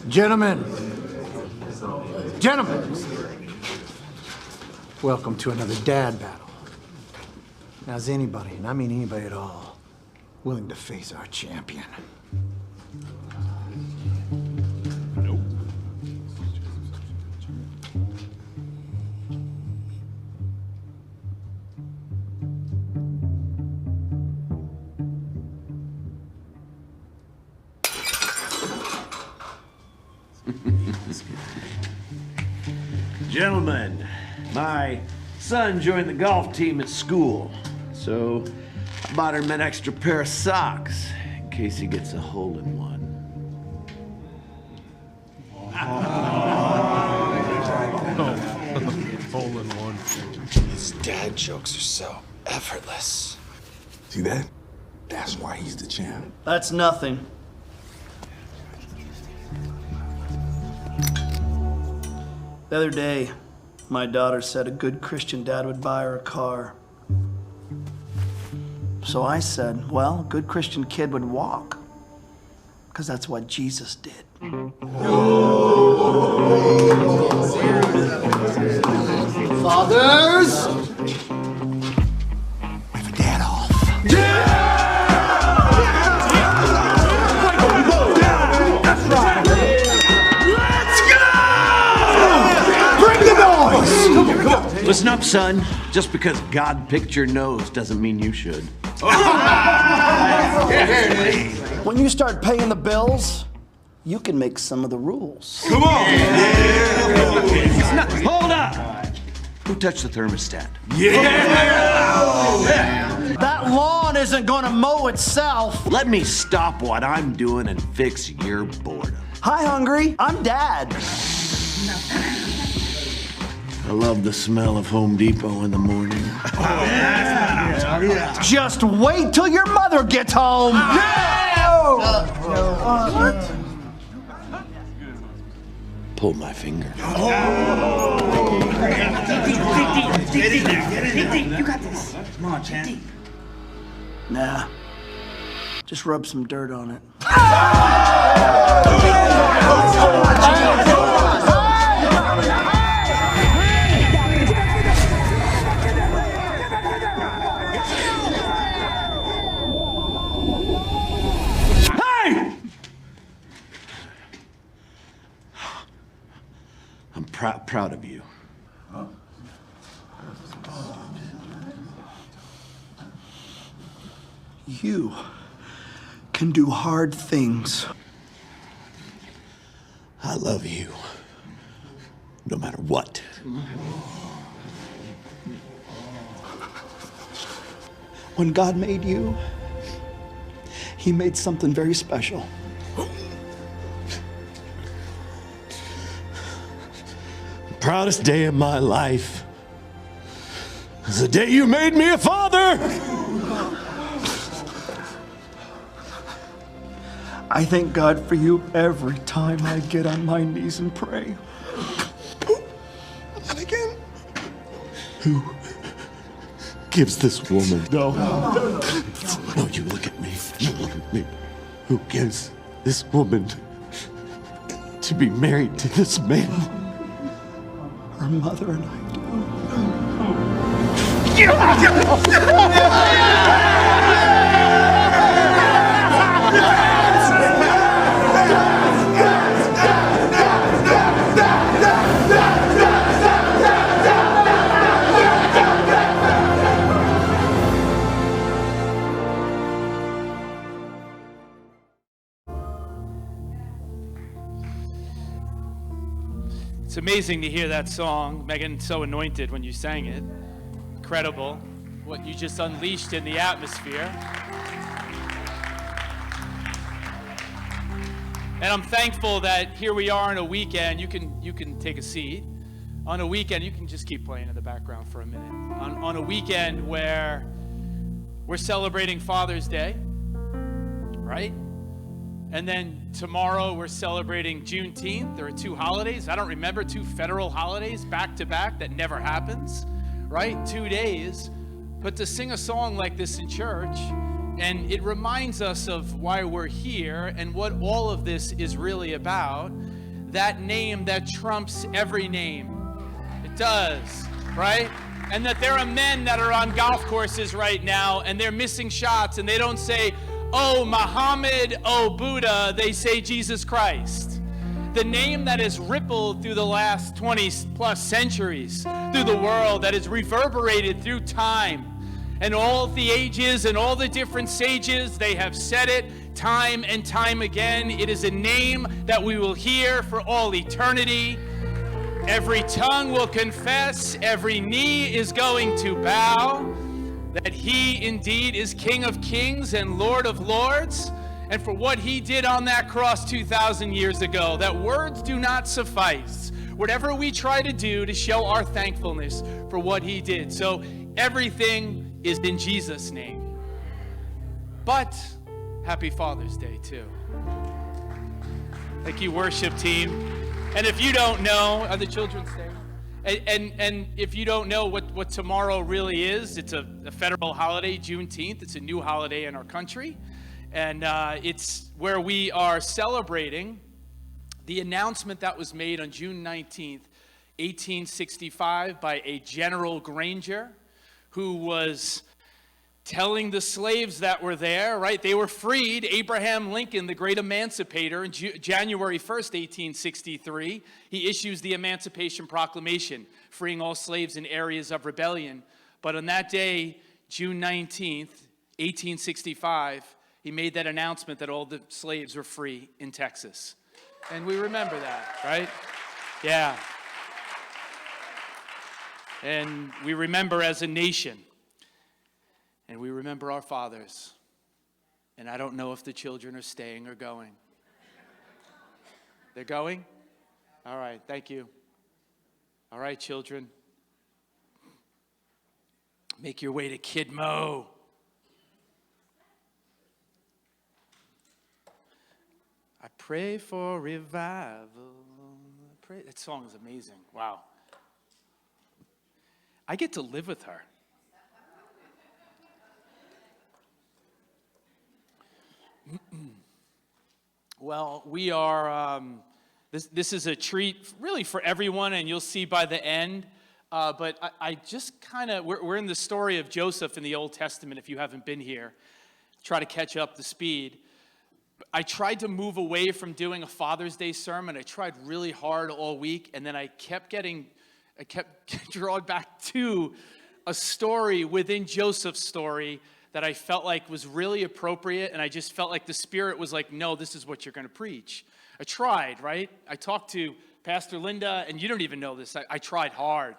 Gentlemen, welcome to another dad battle. Now, is anybody, and I mean anybody at all, willing to face our champion? Nope. Gentlemen, my son joined the golf team at school, so I bought him an extra pair of socks in case he gets a hole-in-one. Hole-in-one. His dad jokes are so effortless. See that? That's why he's the champ. That's nothing. The other day, my daughter said a good Christian dad would buy her a car. So I said, well, a good Christian kid would walk, because that's what Jesus did. Fathers! We have a dad off. Listen up, son. Just because God picked your nose doesn't mean you should. When you start paying the bills, you can make some of the rules. Come on! Hold up! Who touched the thermostat? That lawn isn't gonna mow itself. Let me stop what I'm doing and fix your boredom. Hi, Hungry. I'm Dad. I love the smell of Home Depot in the morning. Just wait till your mother gets home. What? Pull my finger. You got this. Come on, champ. Nah. Just rub some dirt on it. I'm proud of you. You can do hard things. I love you. No matter what. When God made you, He made something very special. Proudest day of my life is the day you made me a father. I thank God for you every time I get on my knees and pray. And again. Who gives this woman? No, you look at me. You look at me. Who gives this woman to be married to this man? Her mother and I do. It's amazing to hear that song. Megan, so anointed when you sang it. Incredible what you just unleashed in the atmosphere. And I'm thankful that here we are on a weekend. You can take a seat. On a weekend, you can just keep playing in the background for a minute. On a weekend where we're celebrating Father's Day, right? And then tomorrow we're celebrating Juneteenth. There are two holidays. I don't remember two federal holidays back to back. That never happens, right? 2 days. But to sing a song like this in church And it reminds us of why we're here and what all of this is really about. That name that trumps every name. It does, right? And that there are men that are on golf courses right now and they're missing shots and they don't say, oh, Muhammad, oh, Buddha. They say Jesus Christ. The name that has rippled through the last 20 plus centuries through the world, that has reverberated through time. And all the ages and all the different sages, they have said it time and time again. It is a name that we will hear for all eternity. Every tongue will confess, every knee is going to bow, that he indeed is King of Kings and Lord of Lords. And for what he did on that cross 2,000 years ago, that words do not suffice. Whatever we try to do to show our thankfulness for what he did. So everything is in Jesus' name. But happy Father's Day too. Thank you, worship team. And if you don't know, are the children staying? And if you don't know what tomorrow really is, it's a federal holiday, Juneteenth. It's a new holiday in our country. And it's where we are celebrating the announcement that was made on June 19th, 1865 by a General Granger, who was telling the slaves that were there, right? They were freed. Abraham Lincoln, the great emancipator, in January 1st, 1863, he issues the Emancipation Proclamation, freeing all slaves in areas of rebellion. But on that day, June 19th, 1865, he made that announcement that all the slaves were free in Texas. And we remember that, right? Yeah. And we remember as a nation. And we remember our fathers. And I don't know if the children are staying or going. They're going? All right, thank you. All right, children. Make your way to Kid Mo. I pray for revival. That song is amazing. Wow. I get to live with her. Well, we are, this is a treat really for everyone, and you'll see by the end. But I just kind of, we're in the story of Joseph in the Old Testament, if you haven't been here. Try to catch up the speed. I tried to move away from doing a Father's Day sermon. I tried really hard all week, and then I kept drawn back to a story within Joseph's story that I felt like was really appropriate, and I just felt like the Spirit was like, no, this is what you're going to preach. I tried, right? I talked to Pastor Linda, and you don't even know this. I tried hard.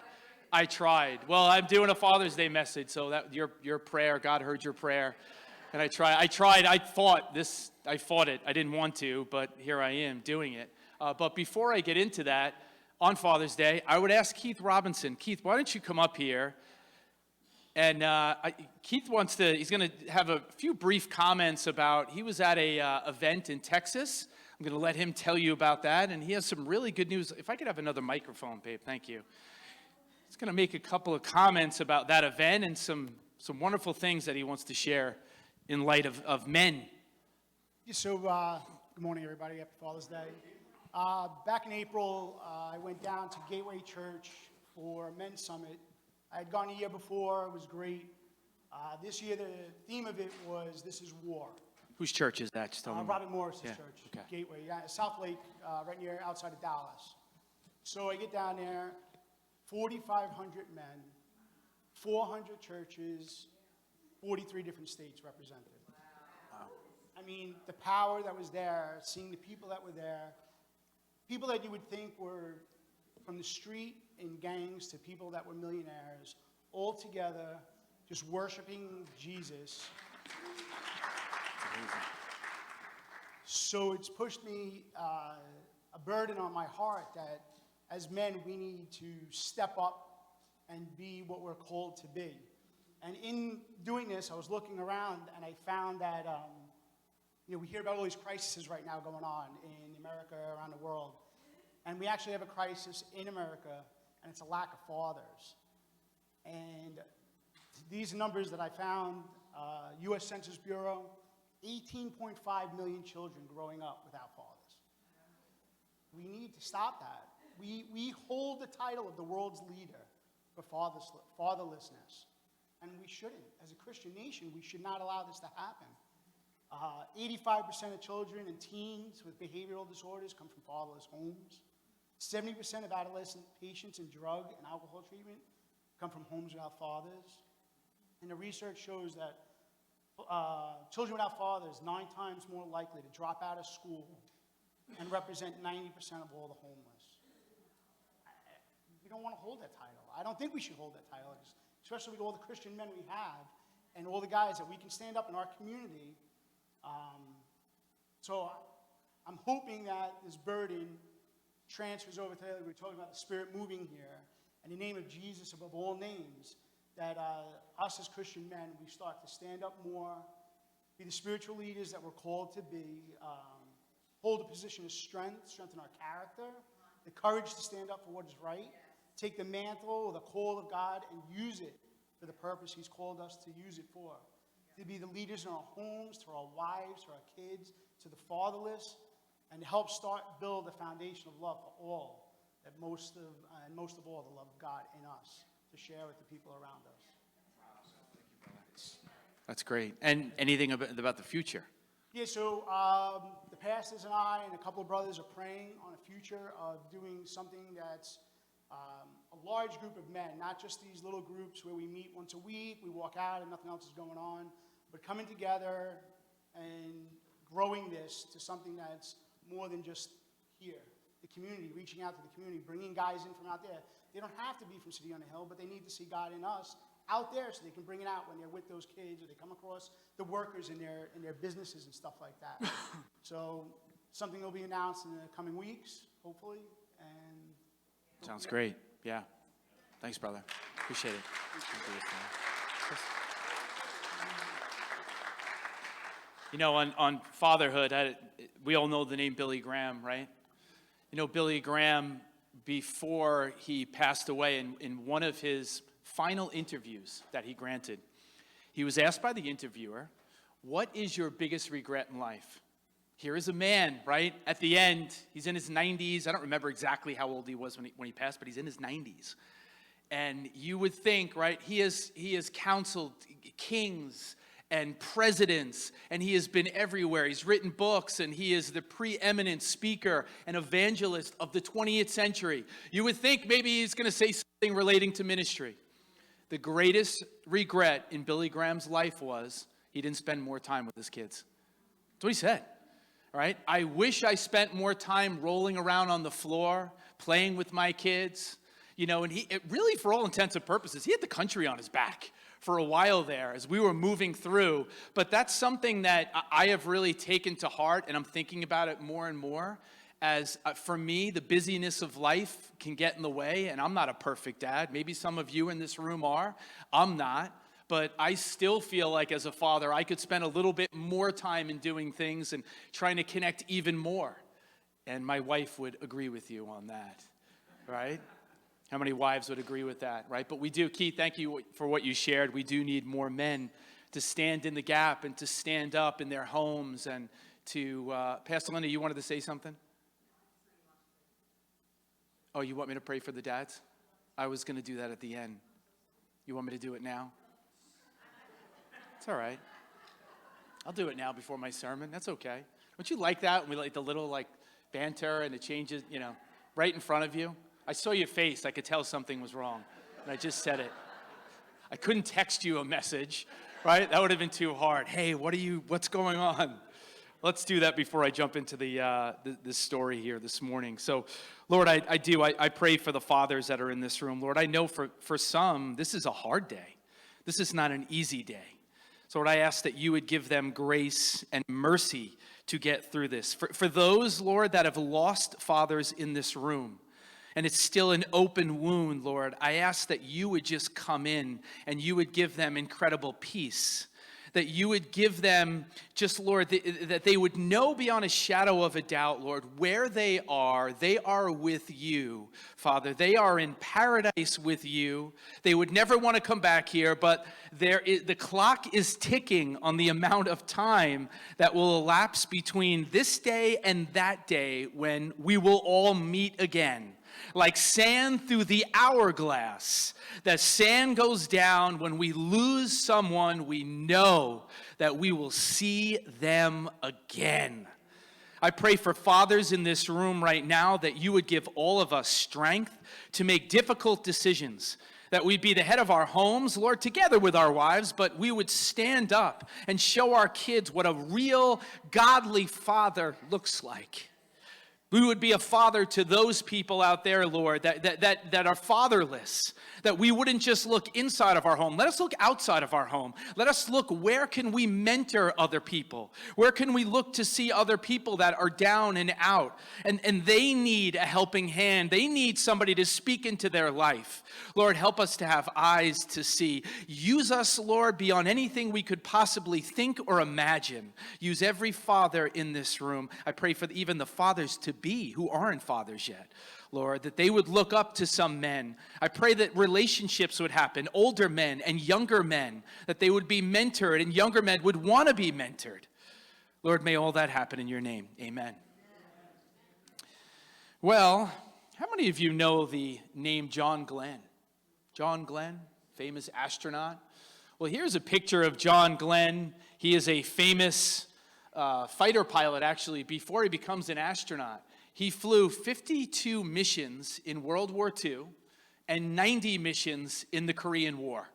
I tried. Well, I'm doing a Father's Day message, so that your prayer, God heard your prayer. And I fought it. I didn't want to, but here I am doing it. But before I get into that, on Father's Day, I would ask Keith Robinson. Keith, why don't you come up here? And Keith he's going to have a few brief comments about, he was at a event in Texas. I'm going to let him tell you about that. And he has some really good news. If I could have another microphone, babe, thank you. He's going to make a couple of comments about that event and some wonderful things that he wants to share in light of men. Yeah, so, good morning, everybody. Happy Father's Day. Back in April, I went down to Gateway Church for a men's summit. I had gone a year before. It was great. This year, the theme of it was This is War. Whose church is that? Just tell me. Robert Morris's church, okay. Gateway, South Lake, right near outside of Dallas. So I get down there, 4,500 men, 400 churches, 43 different states represented. Wow. I mean, the power that was there, seeing the people that were there, people that you would think were from the street in gangs to people that were millionaires, all together, just worshiping Jesus. So it's pushed me a burden on my heart that as men, we need to step up and be what we're called to be. And in doing this, I was looking around and I found that, we hear about all these crises right now going on in America, around the world. And we actually have a crisis in America, and it's a lack of fathers. And these numbers that I found U.S. Census Bureau, 18.5 million children growing up without fathers. We need to stop that. We hold the title of the world's leader for fatherlessness, and we shouldn't. As a Christian nation, we should not allow this to happen. 85% of children and teens with behavioral disorders come from fatherless homes. 70% of adolescent patients in drug and alcohol treatment come from homes without fathers. And the research shows that children without fathers 9 times more likely to drop out of school and represent 90% of all the homeless. We don't want to hold that title. I don't think we should hold that title, especially with all the Christian men we have and all the guys that we can stand up in our community. So I'm hoping that this burden transfers over to, we're talking about the Spirit moving here, and the name of Jesus above all names, that us as Christian men, we start to stand up more, be the spiritual leaders that we're called to be, hold a position of strength, strengthen our character, the courage to stand up for what is right, take the mantle or the call of God and use it for the purpose He's called us to use it for. To be the leaders in our homes, to our wives, to our kids, to the fatherless, and to help build a foundation of love for all, that most of all, the love of God in us, to share with the people around us. That's great. And anything about the future? Yeah, so the pastors and I and a couple of brothers are praying on a future of doing something that's a large group of men, not just these little groups where we meet once a week, we walk out and nothing else is going on, but coming together and growing this to something that's more than just here. The community, reaching out to the community, bringing guys in from out there. They don't have to be from City on the Hill, but they need to see God in us out there so they can bring it out when they're with those kids or they come across the workers in their businesses and stuff like that. So something will be announced in the coming weeks, hopefully. And sounds great. Yeah. Thanks, brother. Appreciate it. You know, on fatherhood, we all know the name Billy Graham, right? You know, Billy Graham, before he passed away, in one of his final interviews that he granted, he was asked by the interviewer, "What is your biggest regret in life?" Here is a man, right? At the end, he's in his 90s. I don't remember exactly how old he was when he passed, but he's in his 90s. And you would think, right, he has counseled kings and presidents, and he has been everywhere. He's written books, and he is the preeminent speaker and evangelist of the 20th century. You would think maybe he's going to say something relating to ministry. The greatest regret in Billy Graham's life was he didn't spend more time with his kids. That's what he said. All right? I wish I spent more time rolling around on the floor, playing with my kids. You know, and really, for all intents and purposes, he had the country on his back for a while there as we were moving through. But that's something that I have really taken to heart, and I'm thinking about it more and more. As for me, the busyness of life can get in the way, and I'm not a perfect dad. Maybe some of you in this room are. I'm not. But I still feel like as a father, I could spend a little bit more time in doing things and trying to connect even more. And my wife would agree with you on that, right? How many wives would agree with that, right? But we do, Keith, thank you for what you shared. We do need more men to stand in the gap and to stand up in their homes and to, Pastor Linda, you wanted to say something? Oh, you want me to pray for the dads? I was going to do that at the end. You want me to do it now? It's all right. I'll do it now before my sermon. That's okay. Don't you like that when we like the little banter and it changes, right in front of you? I saw your face. I could tell something was wrong. And I just said it. I couldn't text you a message, right? That would have been too hard. Hey, what's going on? Let's do that before I jump into this story here this morning. So, Lord, I pray for the fathers that are in this room. Lord, I know for some, this is a hard day. This is not an easy day. So, Lord, I ask that you would give them grace and mercy to get through this. For those, Lord, that have lost fathers in this room, and it's still an open wound, Lord, I ask that you would just come in and you would give them incredible peace, that you would give them just, Lord, that they would know beyond a shadow of a doubt, Lord, where they are with you, Father. They are in paradise with you. They would never want to come back here, but the clock is ticking on the amount of time that will elapse between this day and that day when we will all meet again. Like sand through the hourglass, that sand goes down. When we lose someone, we know that we will see them again. I pray for fathers in this room right now that you would give all of us strength to make difficult decisions, that we'd be the head of our homes, Lord, together with our wives, but we would stand up and show our kids what a real godly father looks like. We would be a father to those people out there, Lord, that are fatherless, that we wouldn't just look inside of our home. Let us look outside of our home. Let us look, where can we mentor other people? Where can we look to see other people that are down and out? And they need a helping hand. They need somebody to speak into their life. Lord, help us to have eyes to see. Use us, Lord, beyond anything we could possibly think or imagine. Use every father in this room. I pray for even the fathers to be who aren't fathers yet, Lord, that they would look up to some men. I pray that relationships would happen, older men and younger men, that they would be mentored and younger men would want to be mentored. Lord, may all that happen in your name. Amen. Well, how many of you know the name John Glenn? John Glenn, famous astronaut. Well, here's a picture of John Glenn. He is a famous fighter pilot, actually, before he becomes an astronaut. He flew 52 missions in World War II and 90 missions in the Korean War.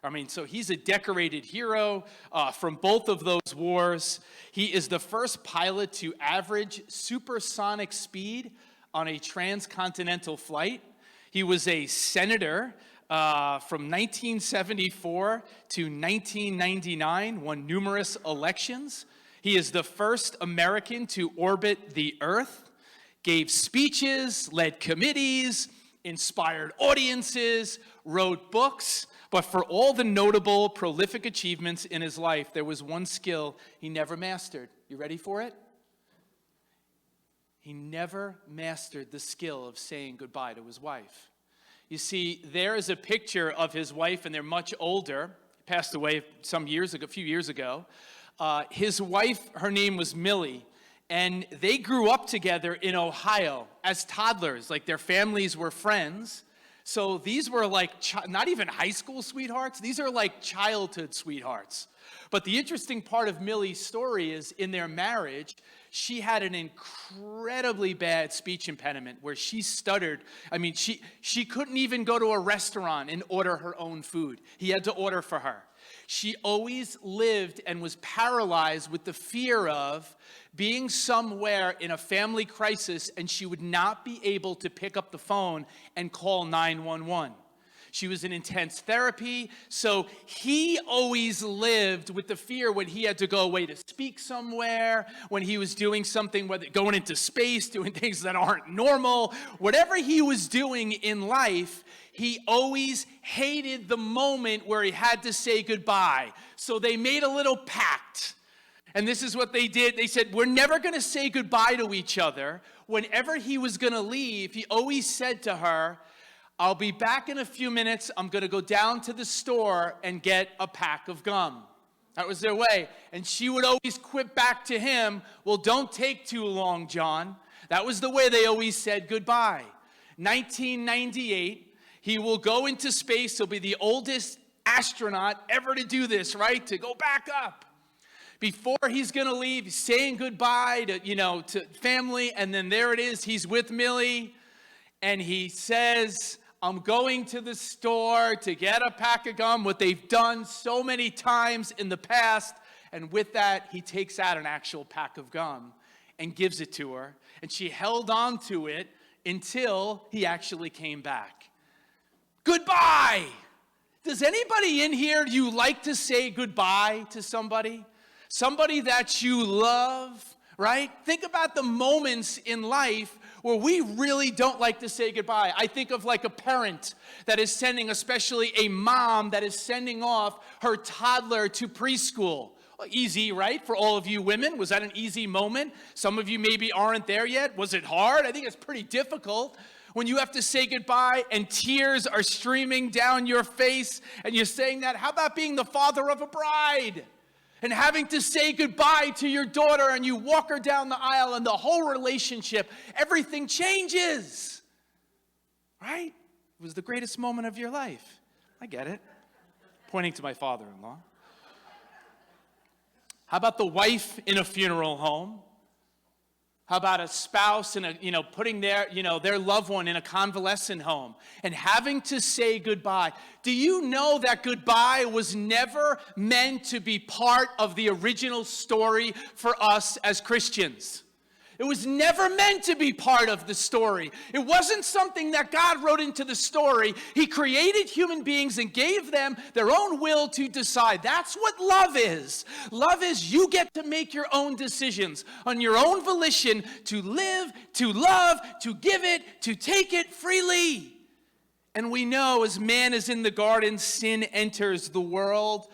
I mean, so he's a decorated hero from both of those wars. He is the first pilot to average supersonic speed on a transcontinental flight. He was a senator from 1974 to 1999, won numerous elections. He is the first American to orbit the Earth, gave speeches, led committees, inspired audiences, wrote books. But for all the notable, prolific achievements in his life, there was one skill he never mastered. You ready for it? He never mastered the skill of saying goodbye to his wife. You see, there is a picture of his wife, and they're much older. He passed away a few years ago. His wife, her name was Millie, and they grew up together in Ohio as toddlers. Like, their families were friends. So these were like not even high school sweethearts. These are like childhood sweethearts. But the interesting part of Millie's story is in their marriage, she had an incredibly bad speech impediment where she stuttered. I mean, she couldn't even go to a restaurant and order her own food. He had to order for her. She always lived and was paralyzed with the fear of being somewhere in a family crisis and she would not be able to pick up the phone and call 911. She was in intense therapy, so he always lived with the fear when he had to go away to speak somewhere, when he was doing something, whether going into space, doing things that aren't normal, whatever he was doing in life, he always hated the moment where he had to say goodbye. So they made a little pact. And this is what they did. They said, we're never going to say goodbye to each other. Whenever he was going to leave, he always said to her, I'll be back in a few minutes. I'm going to go down to the store and get a pack of gum. That was their way. And she would always quip back to him, well, don't take too long, John. That was the way they always said goodbye. 1998, he will go into space. He'll be the oldest astronaut ever to do this, right? To go back up. Before he's going to leave, he's saying goodbye to family. And then there it is. He's with Millie. And he says, I'm going to the store to get a pack of gum, what they've done so many times in the past. And with that, he takes out an actual pack of gum and gives it to her. And she held on to it until he actually came back. Goodbye! Does anybody in here, you like to say goodbye to somebody? Somebody that you love, right? Think about the moments in life where we really don't like to say goodbye. I think of like a parent that is sending, especially a mom that is sending off her toddler to preschool. Easy, right? For all of you women, was that an easy moment? Some of you maybe aren't there yet. Was it hard? I think it's pretty difficult when you have to say goodbye and tears are streaming down your face and you're saying that. How about being the father of a bride and having to say goodbye to your daughter and you walk her down the aisle and the whole relationship, everything changes, right? It was the greatest moment of your life. I get it. Pointing to my father-in-law. How about the wife in a funeral home? How about a spouse in a, putting their loved one in a convalescent home and having to say goodbye? Do you know that goodbye was never meant to be part of the original story for us as Christians? It was never meant to be part of the story. It wasn't something that God wrote into the story. He created human beings and gave them their own will to decide. That's what love is. Love is you get to make your own decisions on your own volition to live, to love, to give it, to take it freely. And we know as man is in the garden, sin enters the world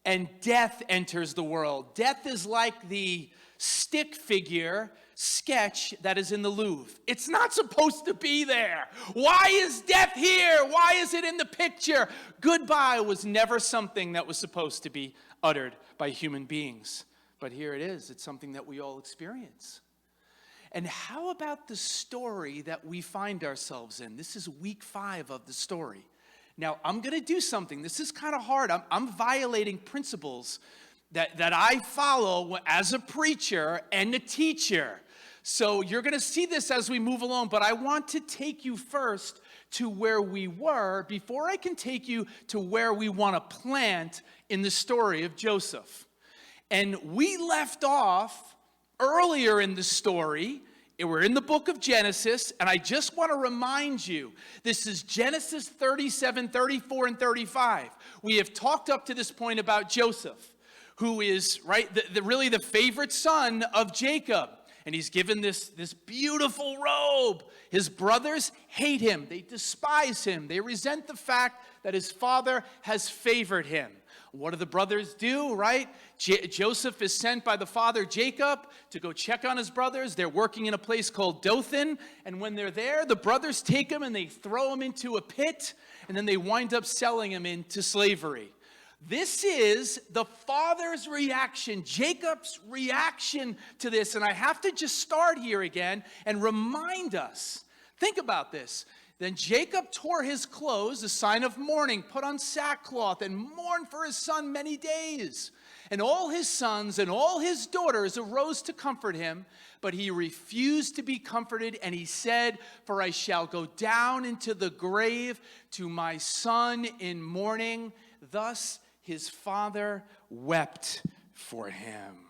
and death enters the world. Death is like the stick figure sketch that is in the Louvre. It's not supposed to be there. Why is death here? Why is it in the picture? Goodbye was never something that was supposed to be uttered by human beings. But here it is. It's something that we all experience. And how about the story that we find ourselves in? This is week 5 of the story. Now, I'm going to do something. This is kind of hard. I'm violating principles that I follow as a preacher and a teacher. So you're going to see this as we move along, but I want to take you first to where we were before I can take you to where we want to plant in the story of Joseph. And we left off earlier in the story. We're in the book of Genesis, and I just want to remind you, this is Genesis 37, 34, and 35. We have talked up to this point about Joseph, who is, right, really the favorite son of Jacob. And he's given this beautiful robe. His brothers hate him. They despise him. They resent the fact that his father has favored him. What do the brothers do, right? Joseph is sent by the father Jacob to go check on his brothers. They're working in a place called Dothan. And when they're there, the brothers take him and they throw him into a pit. And then they wind up selling him into slavery. This is the father's reaction, Jacob's reaction to this. And I have to just start here again and remind us. Think about this. Then Jacob tore his clothes, a sign of mourning, put on sackcloth, and mourned for his son many days. And all his sons and all his daughters arose to comfort him, but he refused to be comforted, and he said, "For I shall go down into the grave to my son in mourning." Thus his father wept for him.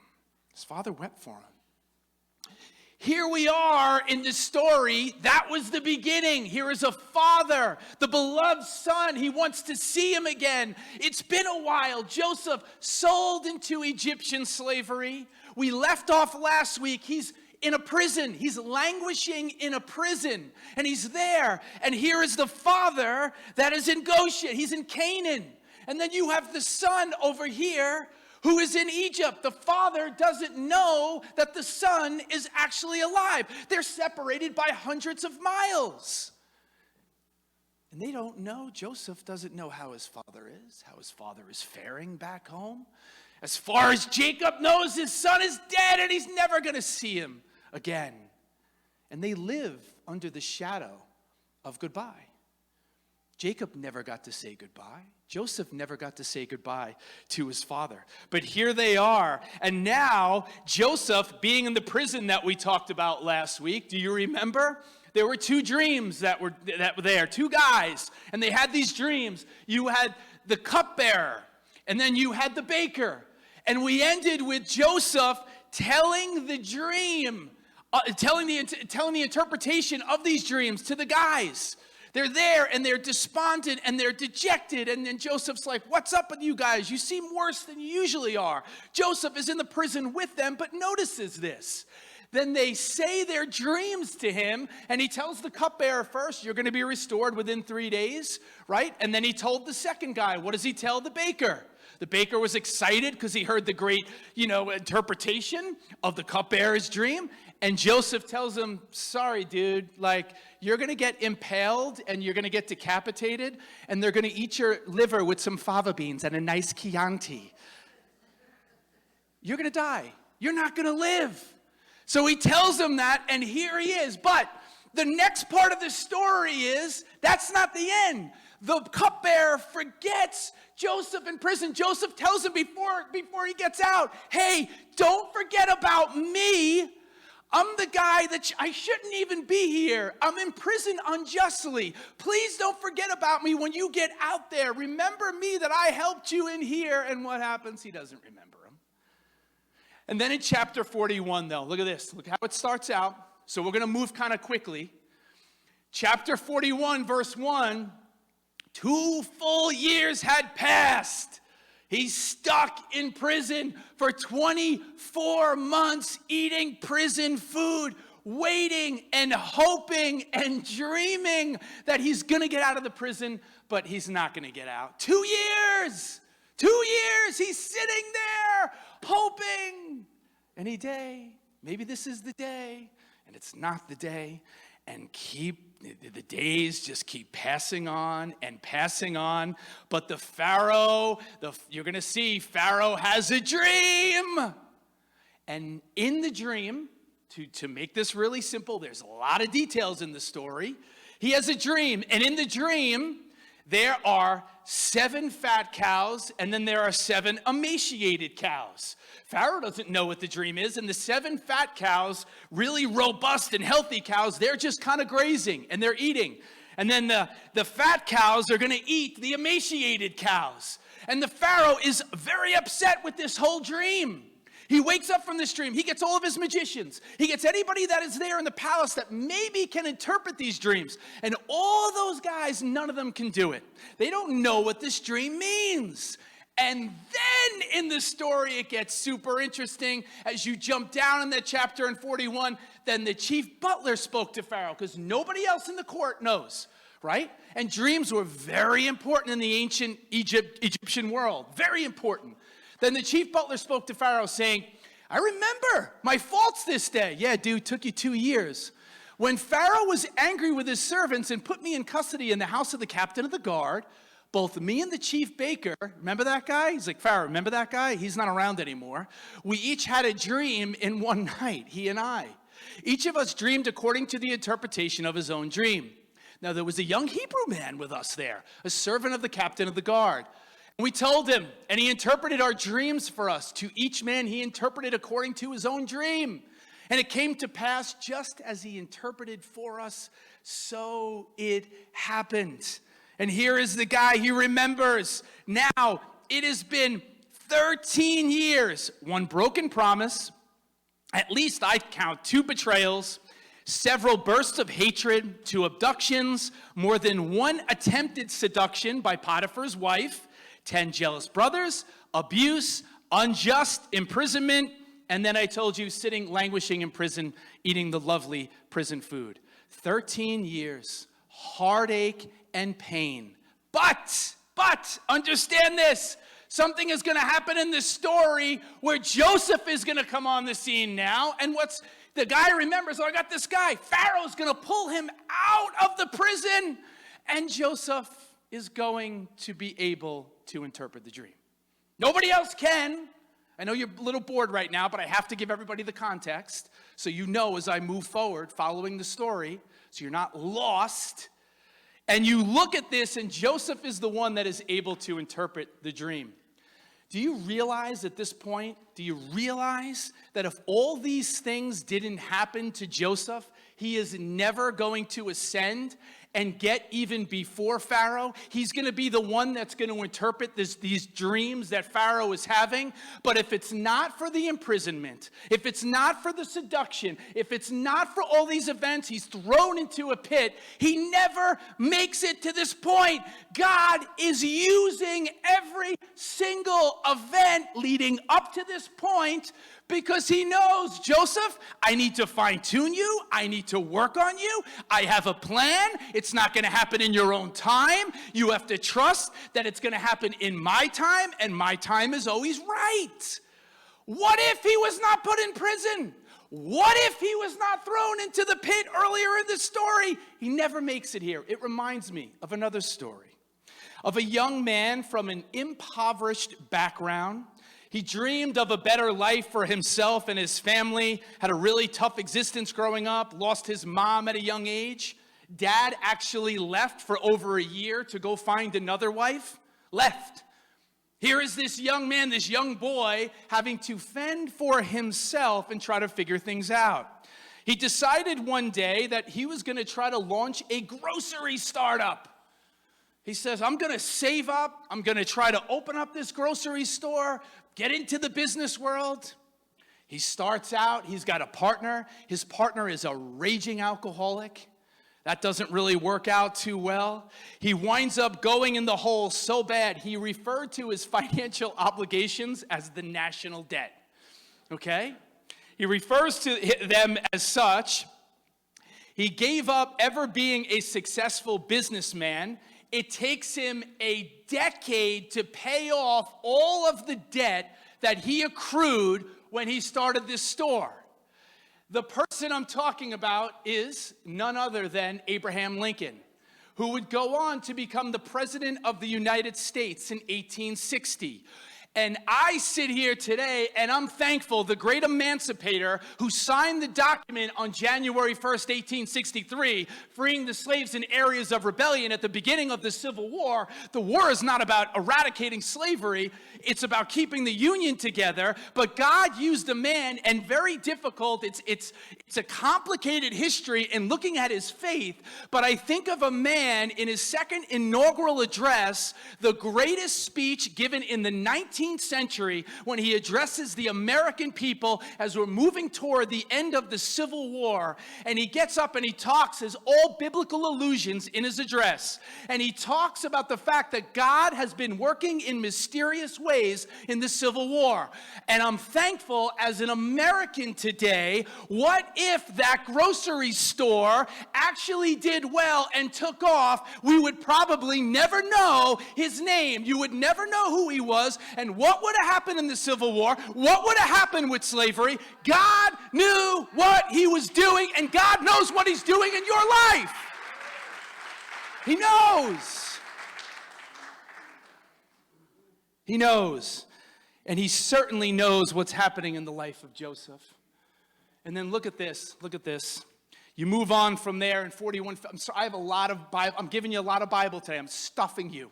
His father wept for him. Here we are in the story. That was the beginning. Here is a father, the beloved son. He wants to see him again. It's been a while. Joseph sold into Egyptian slavery. We left off last week. He's in a prison. He's languishing in a prison. And he's there. And here is the father that is in Goshen. He's in Canaan. And then you have the son over here who is in Egypt. The father doesn't know that the son is actually alive. They're separated by hundreds of miles. And they don't know. Joseph doesn't know how his father is faring back home. As far as Jacob knows, his son is dead and he's never going to see him again. And they live under the shadow of goodbye. Jacob never got to say goodbye. Joseph never got to say goodbye to his father. But here they are. And now Joseph, being in the prison that we talked about last week, do you remember? There were 2 dreams that were there, 2 guys, and they had these dreams. You had the cupbearer, and then you had the baker. And we ended with Joseph telling the dream, telling the interpretation of these dreams to the guys. They're there and they're despondent and they're dejected. And then Joseph's like, "What's up with you guys? You seem worse than you usually are." Joseph is in the prison with them, but notices this. Then they say their dreams to him, and he tells the cupbearer first, you're going to be restored within 3 days, right? And then he told the second guy, what does he tell the baker? The baker was excited because he heard the great, interpretation of the cupbearer's dream. And Joseph tells him, sorry, dude, you're going to get impaled and you're going to get decapitated, and they're going to eat your liver with some fava beans and a nice Chianti. You're going to die. You're not going to live. So he tells him that, and here he is. But the next part of the story is, that's not the end. The cupbearer forgets Joseph in prison. Joseph tells him before he gets out, hey, don't forget about me. I'm the guy that I shouldn't even be here. I'm in prison unjustly. Please don't forget about me when you get out there. Remember me, that I helped you in here. And what happens? He doesn't remember him. And then in chapter 41, though, look at this. Look how it starts out. So we're going to move kind of quickly. Chapter 41, verse 1, 2 full years had passed. He's stuck in prison for 24 months, eating prison food, waiting and hoping and dreaming that he's going to get out of the prison, but he's not going to get out. 2 years! 2 years! He's sitting there hoping. Any day, maybe this is the day, and it's not the day, and the days just keep passing on and passing on. But the Pharaoh, you're going to see Pharaoh has a dream. And in the dream, to make this really simple, there's a lot of details in the story. He has a dream, and in the dream, there are 7 fat cows, and then there are 7 emaciated cows. Pharaoh doesn't know what the dream is, and the 7 fat cows, really robust and healthy cows, they're just kind of grazing, and they're eating. And then the fat cows are going to eat the emaciated cows. And the Pharaoh is very upset with this whole dream. He wakes up from this dream. He gets all of his magicians. He gets anybody that is there in the palace that maybe can interpret these dreams. And all those guys, none of them can do it. They don't know what this dream means. And then in the story, it gets super interesting. As you jump down in that chapter in 41, then the chief butler spoke to Pharaoh, because nobody else in the court knows, right? And dreams were very important in the ancient Egyptian world, very important. Then the chief butler spoke to Pharaoh saying, I remember my faults this day. Yeah, dude, took you 2 years. When Pharaoh was angry with his servants and put me in custody in the house of the captain of the guard, both me and the chief baker, remember that guy? He's like, Pharaoh, remember that guy? He's not around anymore. We each had a dream in one night, he and I. Each of us dreamed according to the interpretation of his own dream. Now, there was a young Hebrew man with us there, a servant of the captain of the guard. And we told him, and he interpreted our dreams for us. To each man, he interpreted according to his own dream. And it came to pass just as he interpreted for us, so it happened. And here is the guy, he remembers. Now, it has been 13 years, 1 broken promise, at least I count 2 betrayals, several bursts of hatred, 2 abductions, more than 1 attempted seduction by Potiphar's wife, 10 jealous brothers, abuse, unjust imprisonment, and then I told you, languishing in prison, eating the lovely prison food. 13 years, heartache and pain. But, understand this. Something is going to happen in this story where Joseph is going to come on the scene now. And the guy remembers, I got this guy. Pharaoh's going to pull him out of the prison. And Joseph is going to be able to interpret the dream. Nobody else can. I know you're a little bored right now, but I have to give everybody the context so you know as I move forward following the story, so you're not lost. And you look at this, and Joseph is the one that is able to interpret the dream. Do you realize at this point, that if all these things didn't happen to Joseph, he is never going to ascend and get even before Pharaoh? He's going to be the one that's going to interpret these dreams that Pharaoh is having. But if it's not for the imprisonment, if it's not for the seduction, if it's not for all these events, he's thrown into a pit. He never makes it to this point. God is using every single event leading up to this point Because he knows, Joseph, I need to fine-tune you. I need to work on you. I have a plan. It's not going to happen in your own time. You have to trust that it's going to happen in my time, and my time is always right. What if he was not put in prison? What if he was not thrown into the pit earlier in the story? He never makes it here. It reminds me of another story, of a young man from an impoverished background. He dreamed of a better life for himself and his family, had a really tough existence growing up, lost his mom at a young age. Dad actually left for over a year to go find another wife. Left. Here is this young man, this young boy, having to fend for himself and try to figure things out. He decided one day that he was going to try to launch a grocery startup. He says, I'm going to save up. I'm going to try to open up this grocery store, get into the business world. He starts out. He's got a partner. His partner is a raging alcoholic. That doesn't really work out too well. He winds up going in the hole so bad, he referred to his financial obligations as the national debt. Okay? He refers to them as such. He gave up ever being a successful businessman. It takes him a decade to pay off all of the debt that he accrued when he started this store. The person I'm talking about is none other than Abraham Lincoln, who would go on to become the President of the United States in 1860. And I sit here today and I'm thankful the great emancipator who signed the document on January 1st, 1863, freeing the slaves in areas of rebellion at the beginning of the Civil War. The war is not about eradicating slavery. It's about keeping the Union together. But God used a man, and very difficult. It's a complicated history in looking at his faith. But I think of a man in his second inaugural address, the greatest speech given in the 19th century, when he addresses the American people as we're moving toward the end of the Civil War. And he gets up and he talks as all biblical allusions in his address. And he talks about the fact that God has been working in mysterious ways in the Civil War. And I'm thankful as an American today, what if that grocery store actually did well and took off? We would probably never know his name. You would never know who he was. And what would have happened in the Civil War? What would have happened with slavery? God knew what he was doing, and God knows what he's doing in your life. He knows. He knows. And he certainly knows what's happening in the life of Joseph. And then look at this. Look at this. You move on from there in 41. I'm sorry, I have a lot of Bible. I'm giving you a lot of Bible today. I'm stuffing you.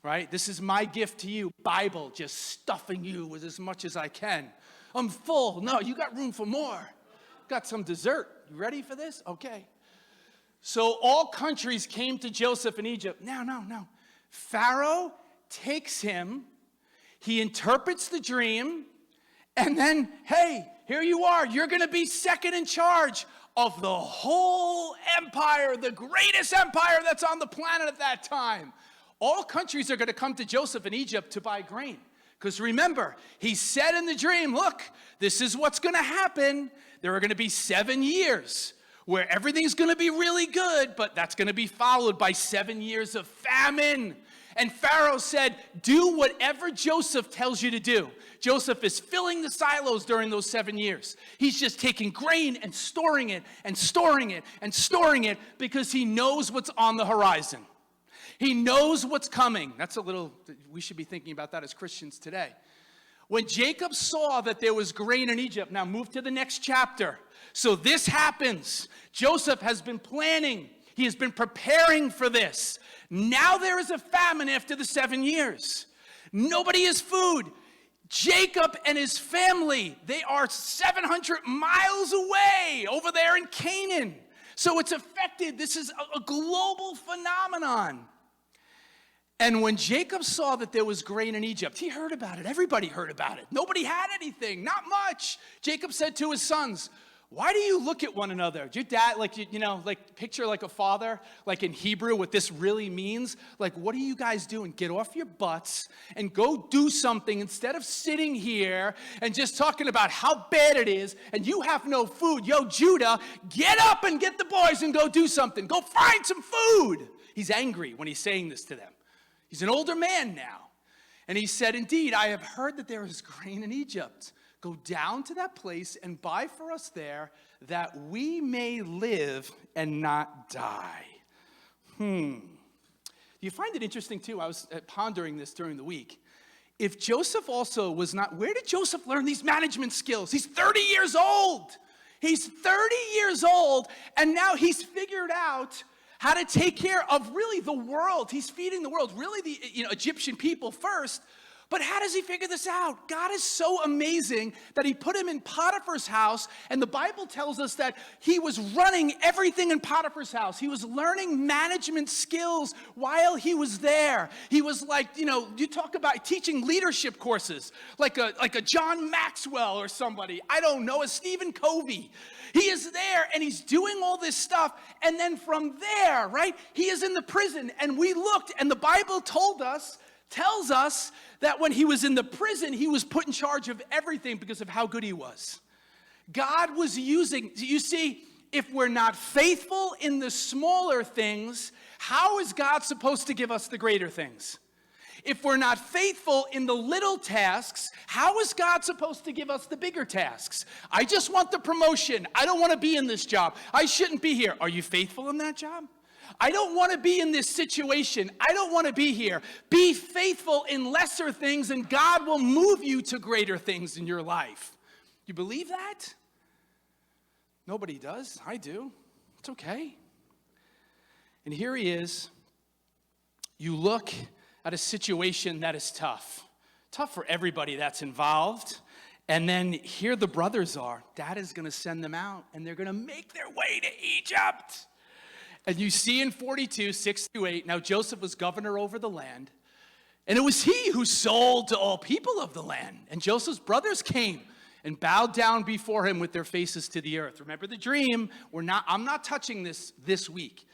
Right? This is my gift to you. Bible, just stuffing you with as much as I can. I'm full. No, you got room for more. Got some dessert. You ready for this? Okay. So all countries came to Joseph in Egypt. No. Pharaoh takes him. He interprets the dream. And then, hey, here you are. You're going to be second in charge of the whole empire, the greatest empire that's on the planet at that time. All countries are going to come to Joseph in Egypt to buy grain. Because remember, he said in the dream, look, this is what's going to happen. There are going to be 7 years where everything's going to be really good, but that's going to be followed by 7 years of famine. And Pharaoh said, do whatever Joseph tells you to do. Joseph is filling the silos during those 7 years. He's just taking grain and storing it and storing it and storing it because he knows what's on the horizon. He knows what's coming. We should be thinking about that as Christians today. When Jacob saw that there was grain in Egypt, now move to the next chapter. So this happens. Joseph has been planning. He has been preparing for this. Now there is a famine after the 7 years. Nobody has food. Jacob and his family, they are 700 miles away over there in Canaan. So it's affected. This is a global phenomenon. And when Jacob saw that there was grain in Egypt, he heard about it. Everybody heard about it. Nobody had anything, not much. Jacob said to his sons, Why do you look at one another? Your dad, like, like picture like a father, like in Hebrew, what this really means. Like, what are you guys doing? Get off your butts and go do something instead of sitting here and just talking about how bad it is and you have no food. Yo, Judah, get up and get the boys and go do something. Go find some food. He's angry when he's saying this to them. He's an older man now. And he said, indeed, I have heard that there is grain in Egypt. Go down to that place and buy for us there that we may live and not die. Do you find it interesting too? I was pondering this during the week. If Joseph also was not, where did Joseph learn these management skills? He's 30 years old. He's 30 years old, and now he's figured out how to take care of really the world. He's feeding the world, really the Egyptian people first. But how does he figure this out? God is so amazing that he put him in Potiphar's house, and the Bible tells us that he was running everything in Potiphar's house. He was learning management skills while he was there. He was like, you talk about teaching leadership courses, like a John Maxwell or somebody, I don't know, a Stephen Covey. He is there, and he's doing all this stuff, and then from there, right, he is in the prison, and we looked, and the Bible tells us that when he was in the prison, he was put in charge of everything because of how good he was. God was using, you see, if we're not faithful in the smaller things, how is God supposed to give us the greater things? If we're not faithful in the little tasks, how is God supposed to give us the bigger tasks? I just want the promotion. I don't want to be in this job. I shouldn't be here. Are you faithful in that job? I don't want to be in this situation. I don't want to be here. Be faithful in lesser things, and God will move you to greater things in your life. You believe that? Nobody does. I do. It's okay. And here he is. You look at a situation that is tough. Tough for everybody that's involved. And then here the brothers are. Dad is going to send them out, and they're going to make their way to Egypt. And you see in 42, 6-8, now Joseph was governor over the land, and it was he who sold to all people of the land. And Joseph's brothers came and bowed down before him with their faces to the earth. Remember the dream. I'm not touching this week.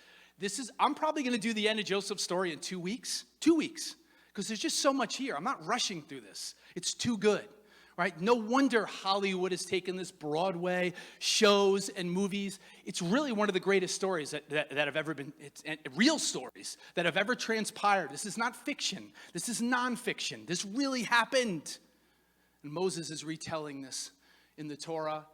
I'm probably going to do the end of Joseph's story in 2 weeks. 2 weeks. Because there's just so much here. I'm not rushing through this. It's too good. Right? No wonder Hollywood has taken this Broadway shows and movies. It's really one of the greatest stories that have ever been, real stories that have ever transpired. This is not fiction. This is nonfiction. This really happened. And Moses is retelling this in the Torah.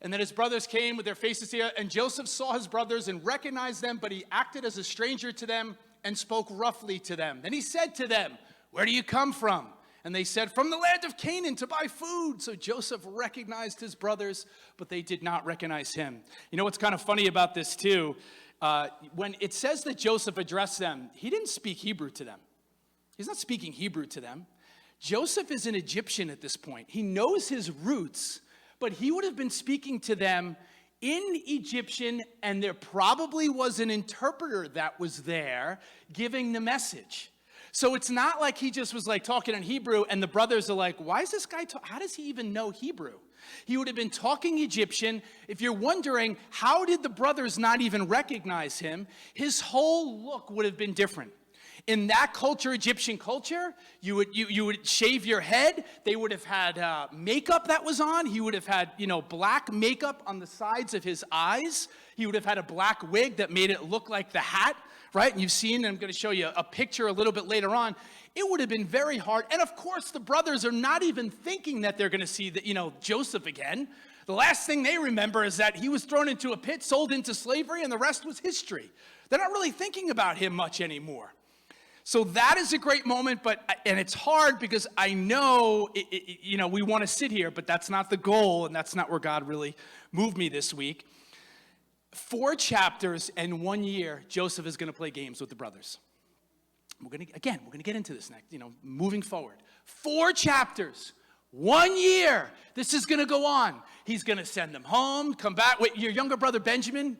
And then his brothers came with their faces here, and Joseph saw his brothers and recognized them, but he acted as a stranger to them and spoke roughly to them. Then he said to them, "Where do you come from?" And they said, "From the land of Canaan to buy food." So Joseph recognized his brothers, but they did not recognize him. You know what's kind of funny about this too? When it says that Joseph addressed them, he didn't speak Hebrew to them. He's not speaking Hebrew to them. Joseph is an Egyptian at this point. He knows his roots, but he would have been speaking to them in Egyptian, and there probably was an interpreter that was there giving the message. So it's not like he just was like talking in Hebrew and the brothers are like, why is this guy how does he even know Hebrew? He would have been talking Egyptian. If you're wondering, how did the brothers not even recognize him? His whole look would have been different. In that culture, Egyptian culture, you would shave your head. They would have had makeup that was on. He would have had, black makeup on the sides of his eyes. He would have had a black wig that made it look like the hat, right? And you've seen, and I'm going to show you a picture a little bit later on. It would have been very hard. And of course, the brothers are not even thinking that they're going to see Joseph again. The last thing they remember is that he was thrown into a pit, sold into slavery, and the rest was history. They're not really thinking about him much anymore. So that is a great moment, and it's hard because I know, we want to sit here, but that's not the goal, and that's not where God really moved me this week. 4 chapters and 1 year, Joseph is going to play games with the brothers. We're going to get into this next, moving forward. 4 chapters, 1 year, this is going to go on. He's going to send them home, come back. Wait, your younger brother Benjamin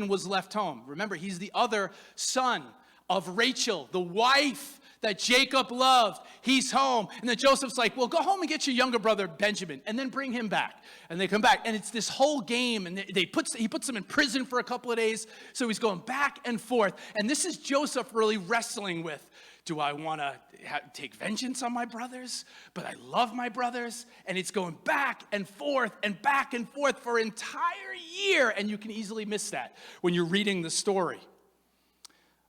was left home. Remember, he's the other son of Rachel, the wife that Jacob loved. He's home. And then Joseph's like, well, go home and get your younger brother Benjamin and then bring him back. And they come back. And it's this whole game. And he puts him in prison for a couple of days. So he's going back and forth. And this is Joseph really wrestling with, do I want to take vengeance on my brothers? But I love my brothers. And it's going back and forth for an entire year. And you can easily miss that when you're reading the story.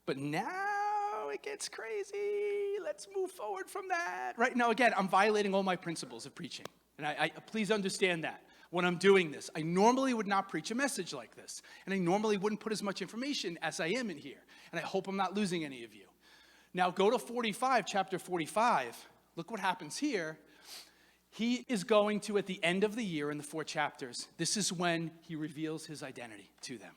But now it gets crazy. Let's move forward from that. Right now, again, I'm violating all my principles of preaching. And I please understand that when I'm doing this. I normally would not preach a message like this. And I normally wouldn't put as much information as I am in here. And I hope I'm not losing any of you. Now go to 45, chapter 45. Look what happens here. He is going to, at the end of the year in the 4 chapters, this is when he reveals his identity to them.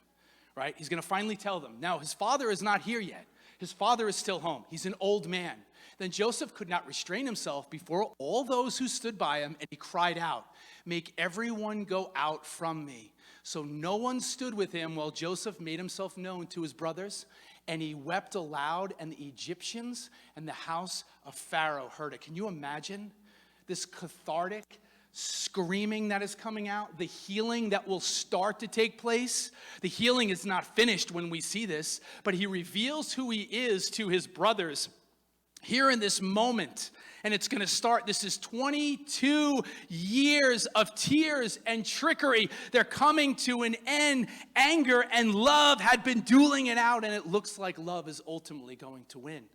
Right? He's going to finally tell them. Now, his father is not here yet. His father is still home. He's an old man. Then Joseph could not restrain himself before all those who stood by him, and he cried out, make everyone go out from me. So no one stood with him while Joseph made himself known to his brothers, and he wept aloud, and the Egyptians and the house of Pharaoh heard it. Can you imagine this cathartic screaming that is coming out, the healing that will start to take place? The healing is not finished when we see this, but he reveals who he is to his brothers here in this moment. And it's going to start. This is 22 years of tears and trickery. They're coming to an end. Anger and love had been dueling it out, and it looks like love is ultimately going to win.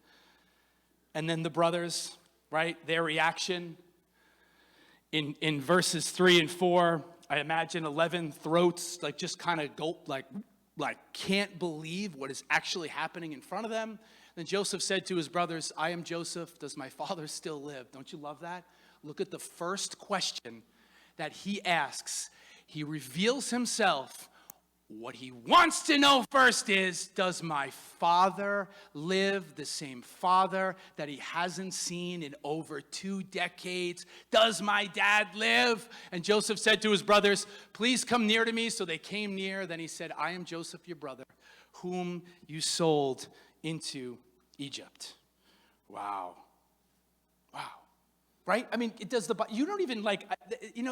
And then the brothers, right, their reaction. In verses 3 and 4, I imagine 11 throats like just kind of gulp, like can't believe what is actually happening in front of them. Then Joseph said to his brothers, I am Joseph. Does my father still live? Don't you love that? Look at the first question that he asks. He reveals himself. What he wants to know first is, does my father live? The same father that he hasn't seen in over 2 decades. Does my dad live? And Joseph said to his brothers, please come near to me. So they came near. Then he said, I am Joseph, your brother, whom you sold into Egypt. Wow. Wow. Right? I mean, it does you don't even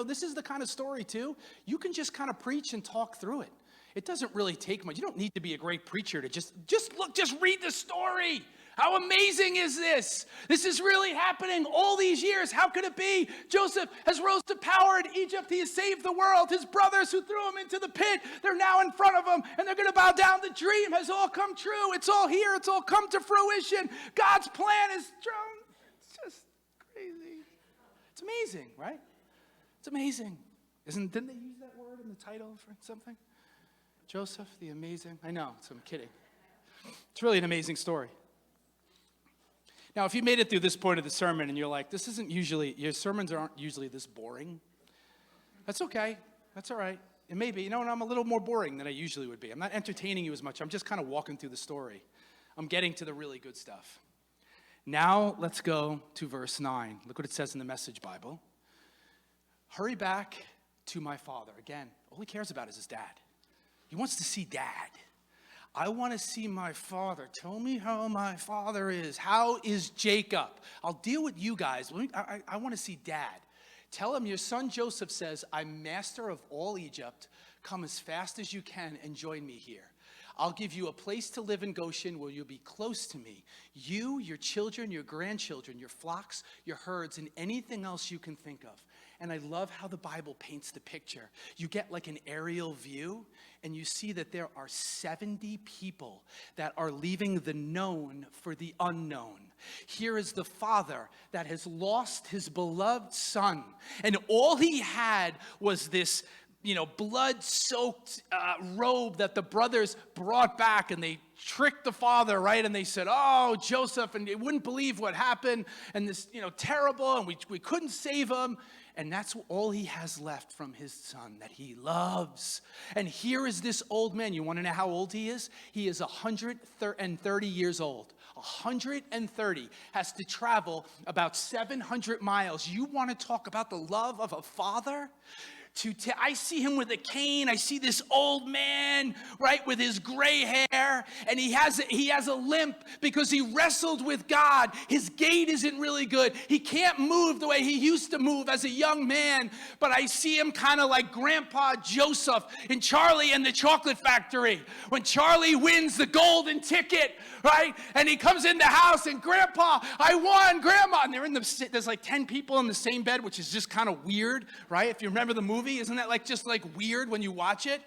this is the kind of story too. You can just kind of preach and talk through it. It doesn't really take much. You don't need to be a great preacher to just read the story. How amazing is this? This is really happening all these years. How could it be? Joseph has rose to power in Egypt. He has saved the world. His brothers who threw him into the pit, they're now in front of him, and they're going to bow down. The dream has all come true. It's all here. It's all come to fruition. God's plan is strong. It's just crazy. It's amazing, right? It's amazing. Didn't they use that word in the title for something? Joseph, the amazing. I know, so I'm kidding. It's really an amazing story. Now, if you made it through this point of the sermon and you're like, your sermons aren't usually this boring, that's okay. That's all right. It may be. I'm a little more boring than I usually would be. I'm not entertaining you as much. I'm just kind of walking through the story. I'm getting to the really good stuff. Now, let's go to verse 9. Look what it says in the Message Bible. Hurry back to my father. Again, all he cares about is his dad. He wants to see dad. I want to see my father. Tell me how my father is. How is Jacob? I'll deal with you guys. I want to see dad. Tell him your son Joseph says, I'm master of all Egypt. Come as fast as you can and join me here. I'll give you a place to live in Goshen where you'll be close to me. You, your children, your grandchildren, your flocks, your herds, and anything else you can think of. And I love how the Bible paints the picture. You get like an aerial view, and you see that there are 70 people that are leaving the known for the unknown. Here is the father that has lost his beloved son, and all he had was this blood-soaked robe that the brothers brought back, and they tricked the father, right? And they said, oh, Joseph, and they wouldn't believe what happened, and this, terrible, and we couldn't save him. And that's all he has left from his son that he loves. And here is this old man. You want to know how old he is? He is 130 years old. 130, has to travel about 700 miles. You want to talk about the love of a father? I see him with a cane. I see this old man, right, with his gray hair, and he has a limp because he wrestled with God. His gait isn't really good. He can't move the way he used to move as a young man, but I see him kind of like Grandpa Joseph in Charlie and the Chocolate Factory. When Charlie wins the golden ticket, right, and he comes in the house and, Grandpa, I won, Grandma, and there's like 10 people in the same bed, which is just kind of weird, right? If you remember the movie, isn't that like just like weird when you watch it?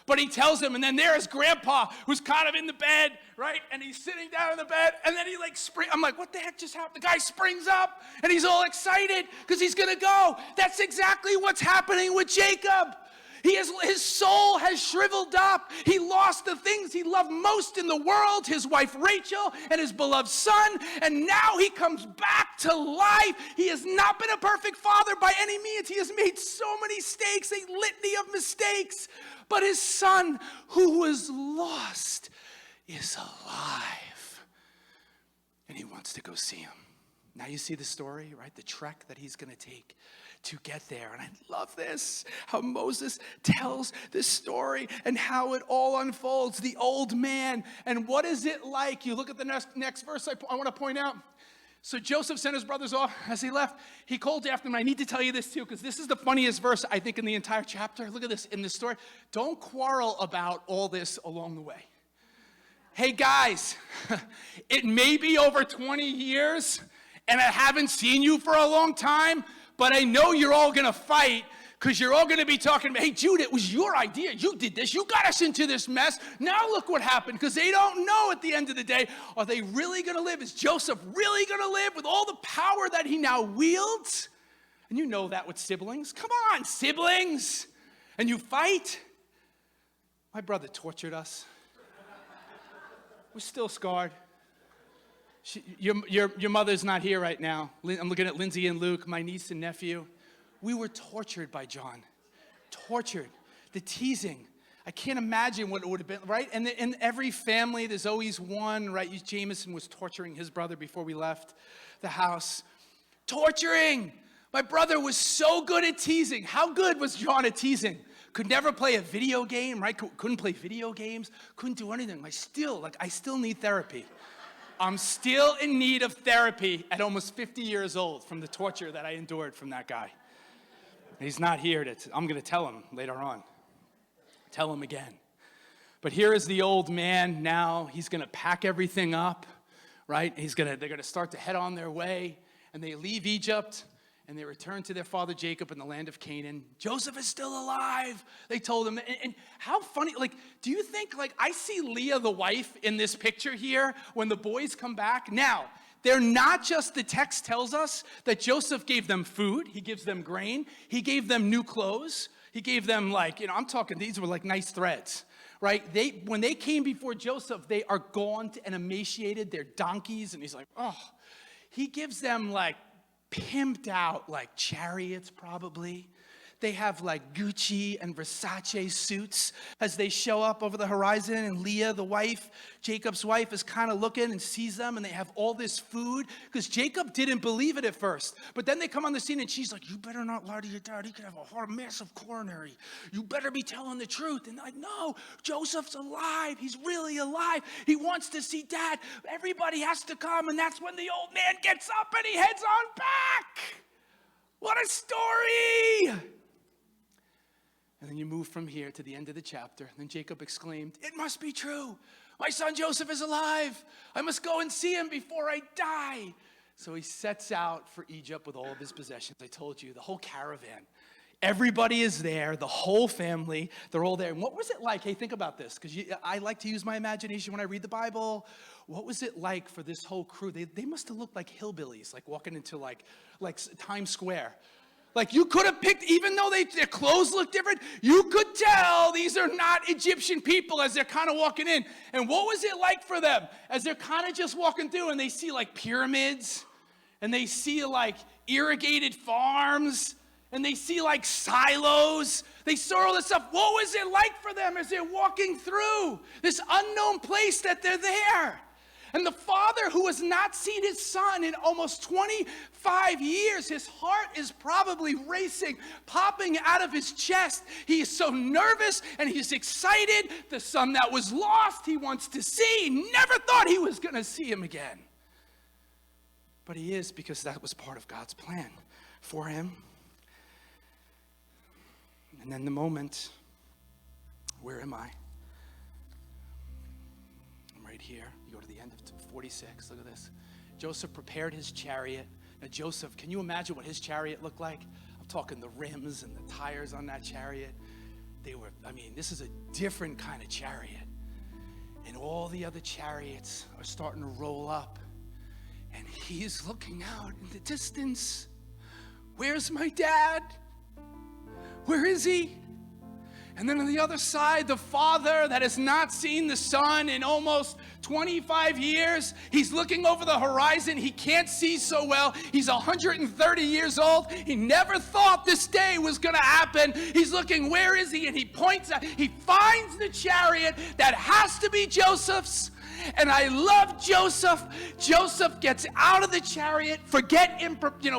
But he tells him, and then there's Grandpa who's kind of in the bed, right? And he's sitting down in the bed, and then he like I'm like, what the heck just happened? The guy springs up, and he's all excited because he's gonna go. That's exactly what's happening with Jacob. His soul has shriveled up. He lost the things he loved most in the world, his wife Rachel and his beloved son, and now he comes back to life. He has not been a perfect father by any means. He has made so many mistakes, a litany of mistakes, but his son who was lost is alive, and he wants to go see him. Now you see the story, right? The trek that he's going to take to get there. And I love this, how Moses tells this story and how it all unfolds. The old man, and what is it like? You look at the next verse I want to point out. So Joseph sent his brothers off. As he left, he called after them. I need to tell you this too, because this is the funniest verse, I think, in the entire chapter. Look at this in the story. Don't quarrel about all this along the way. Hey guys, it may be over 20 years, and I haven't seen you for a long time, but I know you're all going to fight because you're all going to be talking about, hey, Jude, it was your idea. You did this. You got us into this mess. Now look what happened, because they don't know at the end of the day, are they really going to live? Is Joseph really going to live with all the power that he now wields? And you know that with siblings. Come on, siblings. And you fight. My brother tortured us. We're still scarred. Your mother's not here right now. I'm looking at Lindsay and Luke, my niece and nephew. We were tortured by John. Tortured. The teasing. I can't imagine what it would have been, right? And in every family, there's always one, right? Jameson was torturing his brother before we left the house. Torturing! My brother was so good at teasing. How good was John at teasing? Could never play a video game, right? Couldn't play video games. Couldn't do anything. I still need therapy. I'm still in need of therapy at almost 50 years old from the torture that I endured from that guy. He's not here. I'm going to tell him later on. Tell him again. But here is the old man now. He's going to pack everything up, right? They're going to start to head on their way, and they leave Egypt, and they return to their father Jacob in the land of Canaan. Joseph is still alive, they told him. And how funny, do you think, I see Leah, the wife, in this picture here when the boys come back? Now, they're not just, the text tells us that Joseph gave them food, he gives them grain, he gave them new clothes, he gave them I'm talking, these were like nice threads, right? When they came before Joseph, they are gaunt and emaciated, they're donkeys, and he's like, oh, he gives them pimped out chariots probably. They have Gucci and Versace suits as they show up over the horizon, and Leah, the wife, Jacob's wife, is kind of looking and sees them, and they have all this food because Jacob didn't believe it at first. But then they come on the scene, and she's like, you better not lie to your dad. He could have a massive coronary. You better be telling the truth. And they're like, no, Joseph's alive. He's really alive. He wants to see dad. Everybody has to come, and that's when the old man gets up and he heads on back. What a story! And then you move from here to the end of the chapter. And then Jacob exclaimed, it must be true. My son Joseph is alive. I must go and see him before I die. So he sets out for Egypt with all of his possessions. I told you, the whole caravan. Everybody is there, the whole family. They're all there. And what was it like? Hey, think about this, because I like to use my imagination when I read the Bible. What was it like for this whole crew? They must have looked like hillbillies, walking into like Times Square. You could have picked, even though their clothes look different, you could tell these are not Egyptian people as they're kind of walking in. And what was it like for them as they're kind of just walking through and they see pyramids and they see irrigated farms and they see silos. They saw all this stuff. What was it like for them as they're walking through this unknown place that they're there? And the father who has not seen his son in almost 25 years, his heart is probably racing, popping out of his chest. He is so nervous and he's excited. The son that was lost, he wants to see. He never thought he was going to see him again. But he is, because that was part of God's plan for him. And then the moment, where am I? I'm right here. You go to the end of 46. Look at this. Joseph prepared his chariot. Now, Joseph, can you imagine what his chariot looked like? I'm talking the rims and the tires on that chariot. This is a different kind of chariot. And all the other chariots are starting to roll up. And he's looking out in the distance. Where's my dad? Where is he? And then on the other side, the father that has not seen the son in almost 25 years, he's looking over the horizon. He can't see so well. He's 130 years old. He never thought this day was going to happen. He's looking, where is he? And he points out, he finds the chariot that has to be Joseph's. And I love Joseph. Joseph gets out of the chariot, forget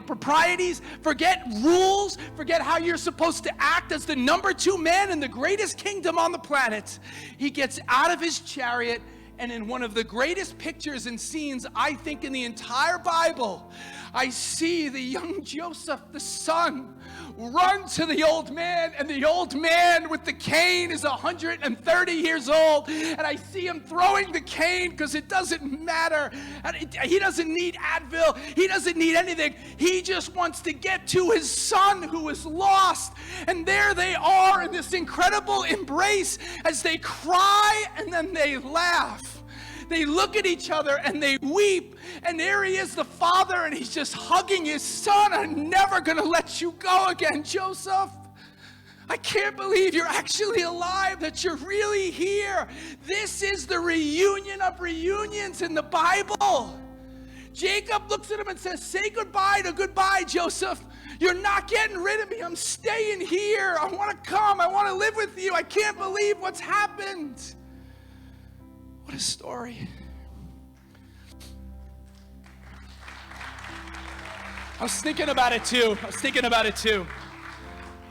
proprieties, forget rules, forget how you're supposed to act as the number 2 man in the greatest kingdom on the planet. He gets out of his chariot, and in one of the greatest pictures and scenes, I think, in the entire Bible, I see the young Joseph, the son, run to the old man, and the old man with the cane is 130 years old, and I see him throwing the cane because it doesn't matter. He doesn't need Advil. He doesn't need anything. He just wants to get to his son who is lost, and there they are in this incredible embrace as they cry and then they laugh. They look at each other and they weep. And there he is, the father, and he's just hugging his son. I'm never going to let you go again, Joseph. I can't believe you're actually alive, that you're really here. This is the reunion of reunions in the Bible. Jacob looks at him and says, say goodbye to goodbye, Joseph. You're not getting rid of me. I'm staying here. I want to come. I want to live with you. I can't believe what's happened. What a story. I was thinking about it too. I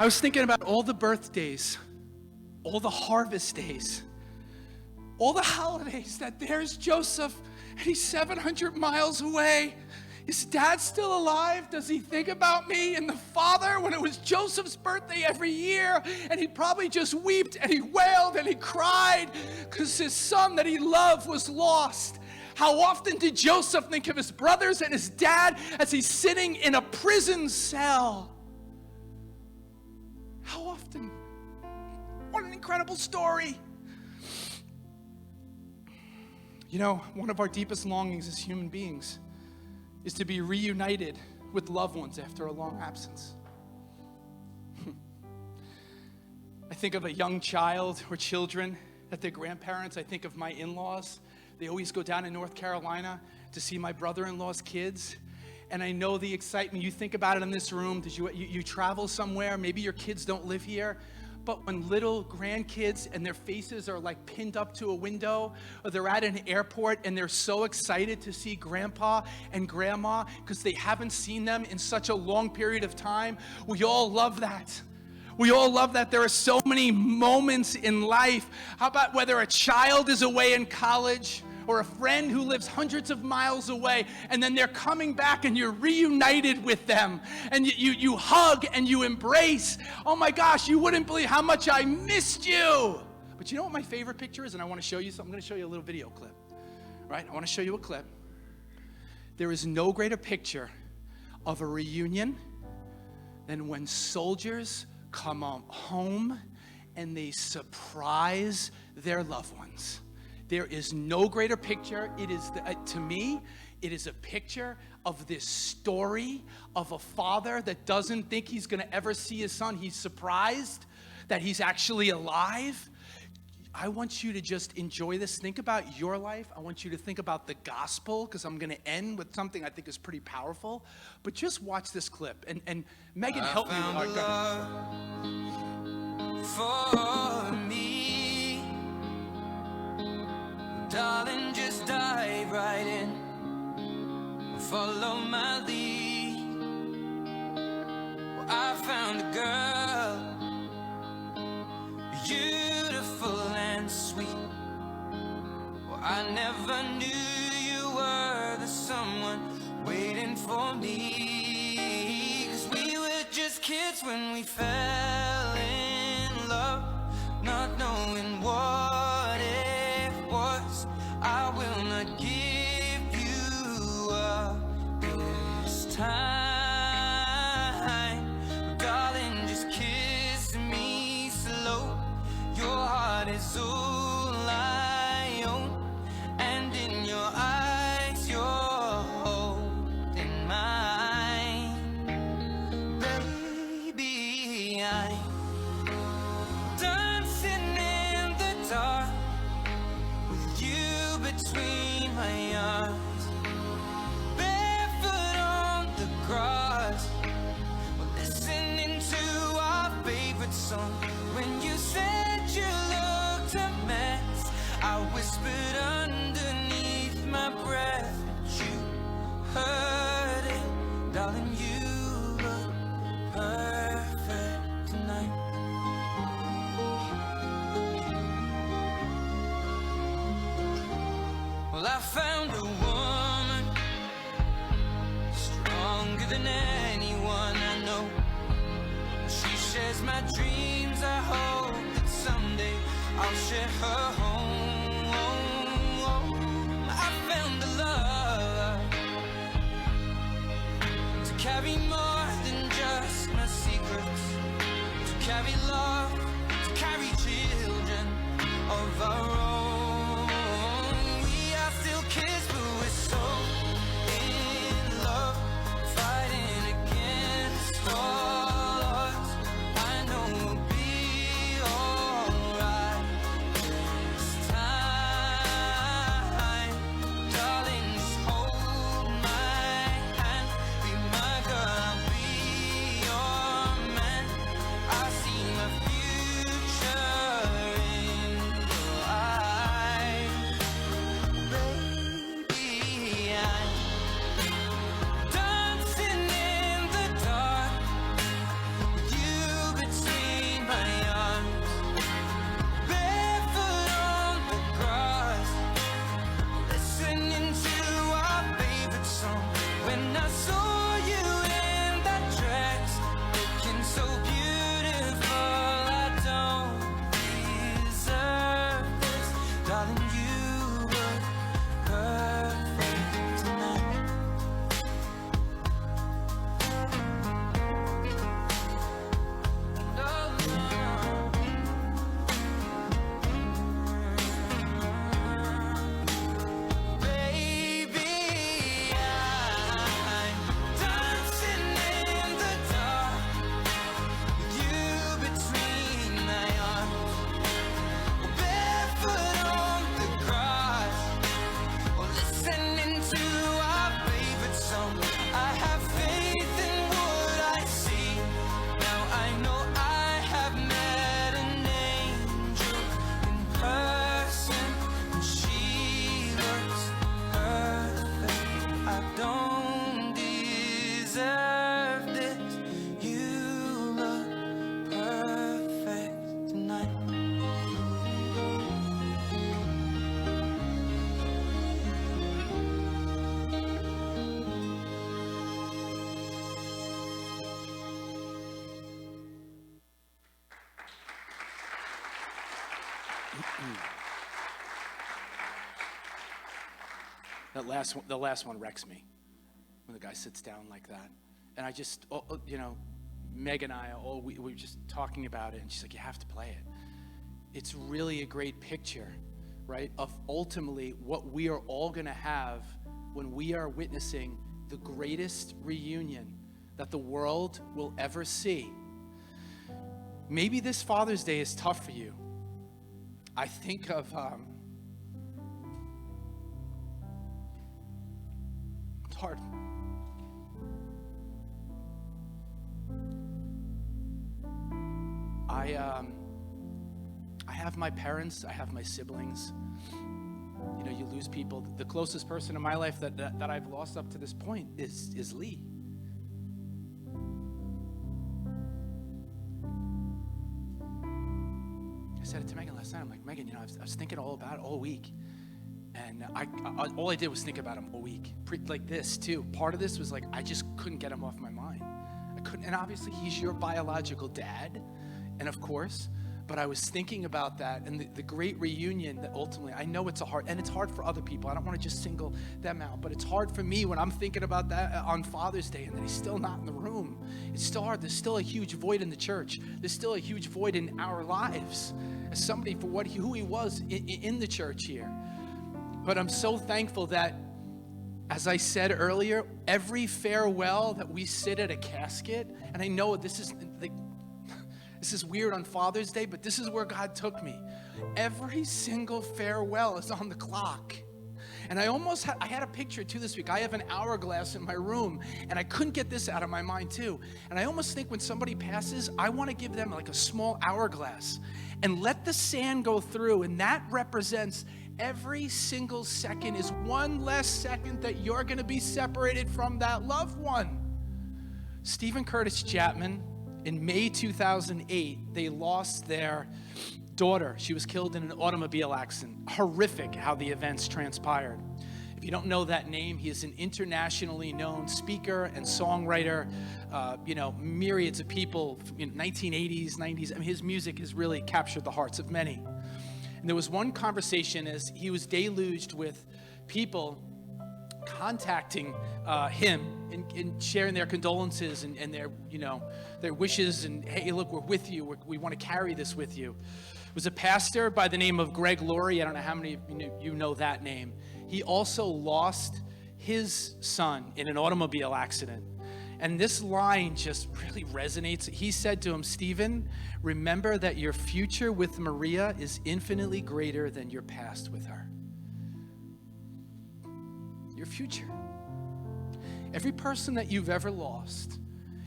was thinking about all the birthdays, all the harvest days, all the holidays, that there's Joseph and he's 700 miles away. Is dad still alive? Does he think about me? And the father, when it was Joseph's birthday every year, and he probably just wept and he wailed and he cried because his son that he loved was lost. How often did Joseph think of his brothers and his dad as he's sitting in a prison cell? How often? What an incredible story. You know, one of our deepest longings as human beings is to be reunited with loved ones after a long absence. I think of a young child or children at their grandparents. I think of my in-laws. They always go down in North Carolina to see my brother-in-law's kids. And I know the excitement. You think about it in this room. Did you travel somewhere? Maybe your kids don't live here. But when little grandkids and their faces are like pinned up to a window, or they're at an airport and they're so excited to see grandpa and grandma because they haven't seen them in such a long period of time, we all love that. We all love that. There are so many moments in life. How about whether a child is away in college, or a friend who lives hundreds of miles away, and then they're coming back and you're reunited with them, and you hug and you embrace. Oh my gosh, you wouldn't believe how much I missed you. But you know what my favorite picture is? And I want to show you something. I'm going to show you a little video clip, right? I want to show you a clip. There is no greater picture of a reunion than when soldiers come home and they surprise their loved ones. There is no greater picture. It is, to me, it is a picture of this story of a father that doesn't think he's going to ever see his son. He's surprised that he's actually alive. I want you to just enjoy this. Think about your life. I want you to think about the gospel, because I'm going to end with something I think is pretty powerful. But just watch this clip. And Megan, help me. For me, darling, just dive dive right in, follow my lead. Well, I found a girl, beautiful and sweet. Well, I never knew you were the someone waiting for me. 'Cause we were just kids when we fell in love, not knowing what it was. I will not give you up this time. Darling, just kiss me slow. Your heart is all I own, and in your eyes you're holding mine. Baby, I'm dancing in the dark with you between my arms, barefoot on the grass. We're listening to our favorite song. When you said you looked a mess, I whispered underneath my breath, but you heard it. Darling, you look perfect tonight. Well, I found a woman stronger than anyone I know. She shares my dreams. I hope that someday I'll share her home. I found a love to carry more than just my secrets, to carry love, to carry children of our own. We are still kids, but we're so in love, fighting against all odds. I know we'll be alright this time. Darling, just hold my hand, be my girl, I'll be your man. I see my future in your eyes. Baby, I'm dancing in the dark with you between my arms, barefoot on the grass, listening to our favorite song. When I saw you in that dress, looking so beautiful, I don't deserve this. Darling, you look perfect tonight. Baby, I'm dancing in the dark with you between my arms, barefoot on the grass, or listening to our favorite song. I have faith in what I see. Now I know I have met an angel in person, and she looks perfect. I don't deserve this. You look perfect tonight. The last one wrecks me when the guy sits down like that. And I just, Meg and I, we were just talking about it, and she's like, you have to play it. It's really a great picture, right, of ultimately what we are all gonna have when we are witnessing the greatest reunion that the world will ever see. Maybe this Father's Day is tough for you. I think of, it's hard. I have my parents, I have my siblings. You know, you lose people. The closest person in my life that I've lost up to this point is Lee. I said it to Megan last night. I'm like, Megan, I was thinking all about it all week. And all I did was think about him all week. Like this, too. Part of this was like, I just couldn't get him off my mind. I couldn't, and obviously he's your biological dad, and of course, but I was thinking about that and the great reunion that ultimately, I know it's hard for other people. I don't want to just single them out, but it's hard for me when I'm thinking about that on Father's Day and that he's still not in the room. It's still hard. There's still a huge void in the church. There's still a huge void in our lives as somebody for who he was in the church here. But I'm so thankful that, as I said earlier, every farewell that we sit at a casket, and I know this is weird on Father's Day, but this is where God took me. Every single farewell is on the clock. And I had a picture too this week. I have an hourglass in my room, and I couldn't get this out of my mind too. And I almost think when somebody passes, I want to give them like a small hourglass and let the sand go through, and that represents every single second is one less second that you're going to be separated from that loved one. Stephen Curtis Chapman, in May 2008, they lost their daughter. She was killed in an automobile accident. Horrific how the events transpired. If you don't know that name, he is an internationally known speaker and songwriter. Myriads of people in 1980s, 90s. I mean, his music has really captured the hearts of many. And there was one conversation as he was deluged with people contacting him and sharing their condolences and their wishes and, hey, look, we're with you. We want to carry this with you. It was a pastor by the name of Greg Laurie. I don't know how many of you know that name. He also lost his son in an automobile accident. And this line just really resonates. He said to him, Stephen, remember that your future with Maria is infinitely greater than your past with her. Your future. Every person that you've ever lost,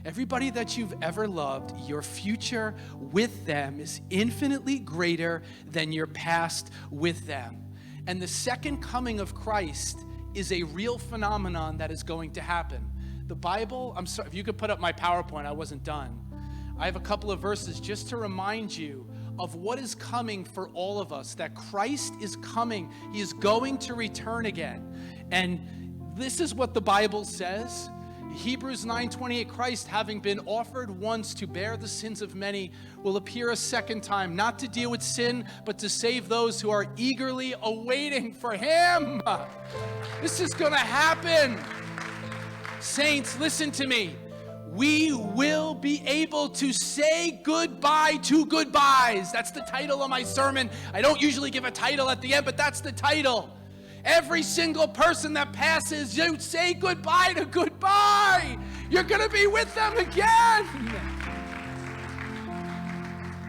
everybody that you've ever loved, your future with them is infinitely greater than your past with them. And the second coming of Christ is a real phenomenon that is going to happen. The Bible, I'm sorry, if you could put up my PowerPoint, I wasn't done. I have a couple of verses just to remind you of what is coming for all of us, that Christ is coming. He is going to return again. And this is what the Bible says. Hebrews 9:28, Christ, having been offered once to bear the sins of many, will appear a second time, not to deal with sin, but to save those who are eagerly awaiting for him. This is going to happen. Saints, listen to me. We will be able to say goodbye to goodbyes. That's the title of my sermon. I don't usually give a title at the end, but that's the title. Every single person that passes, you say goodbye to goodbye. You're going to be with them again.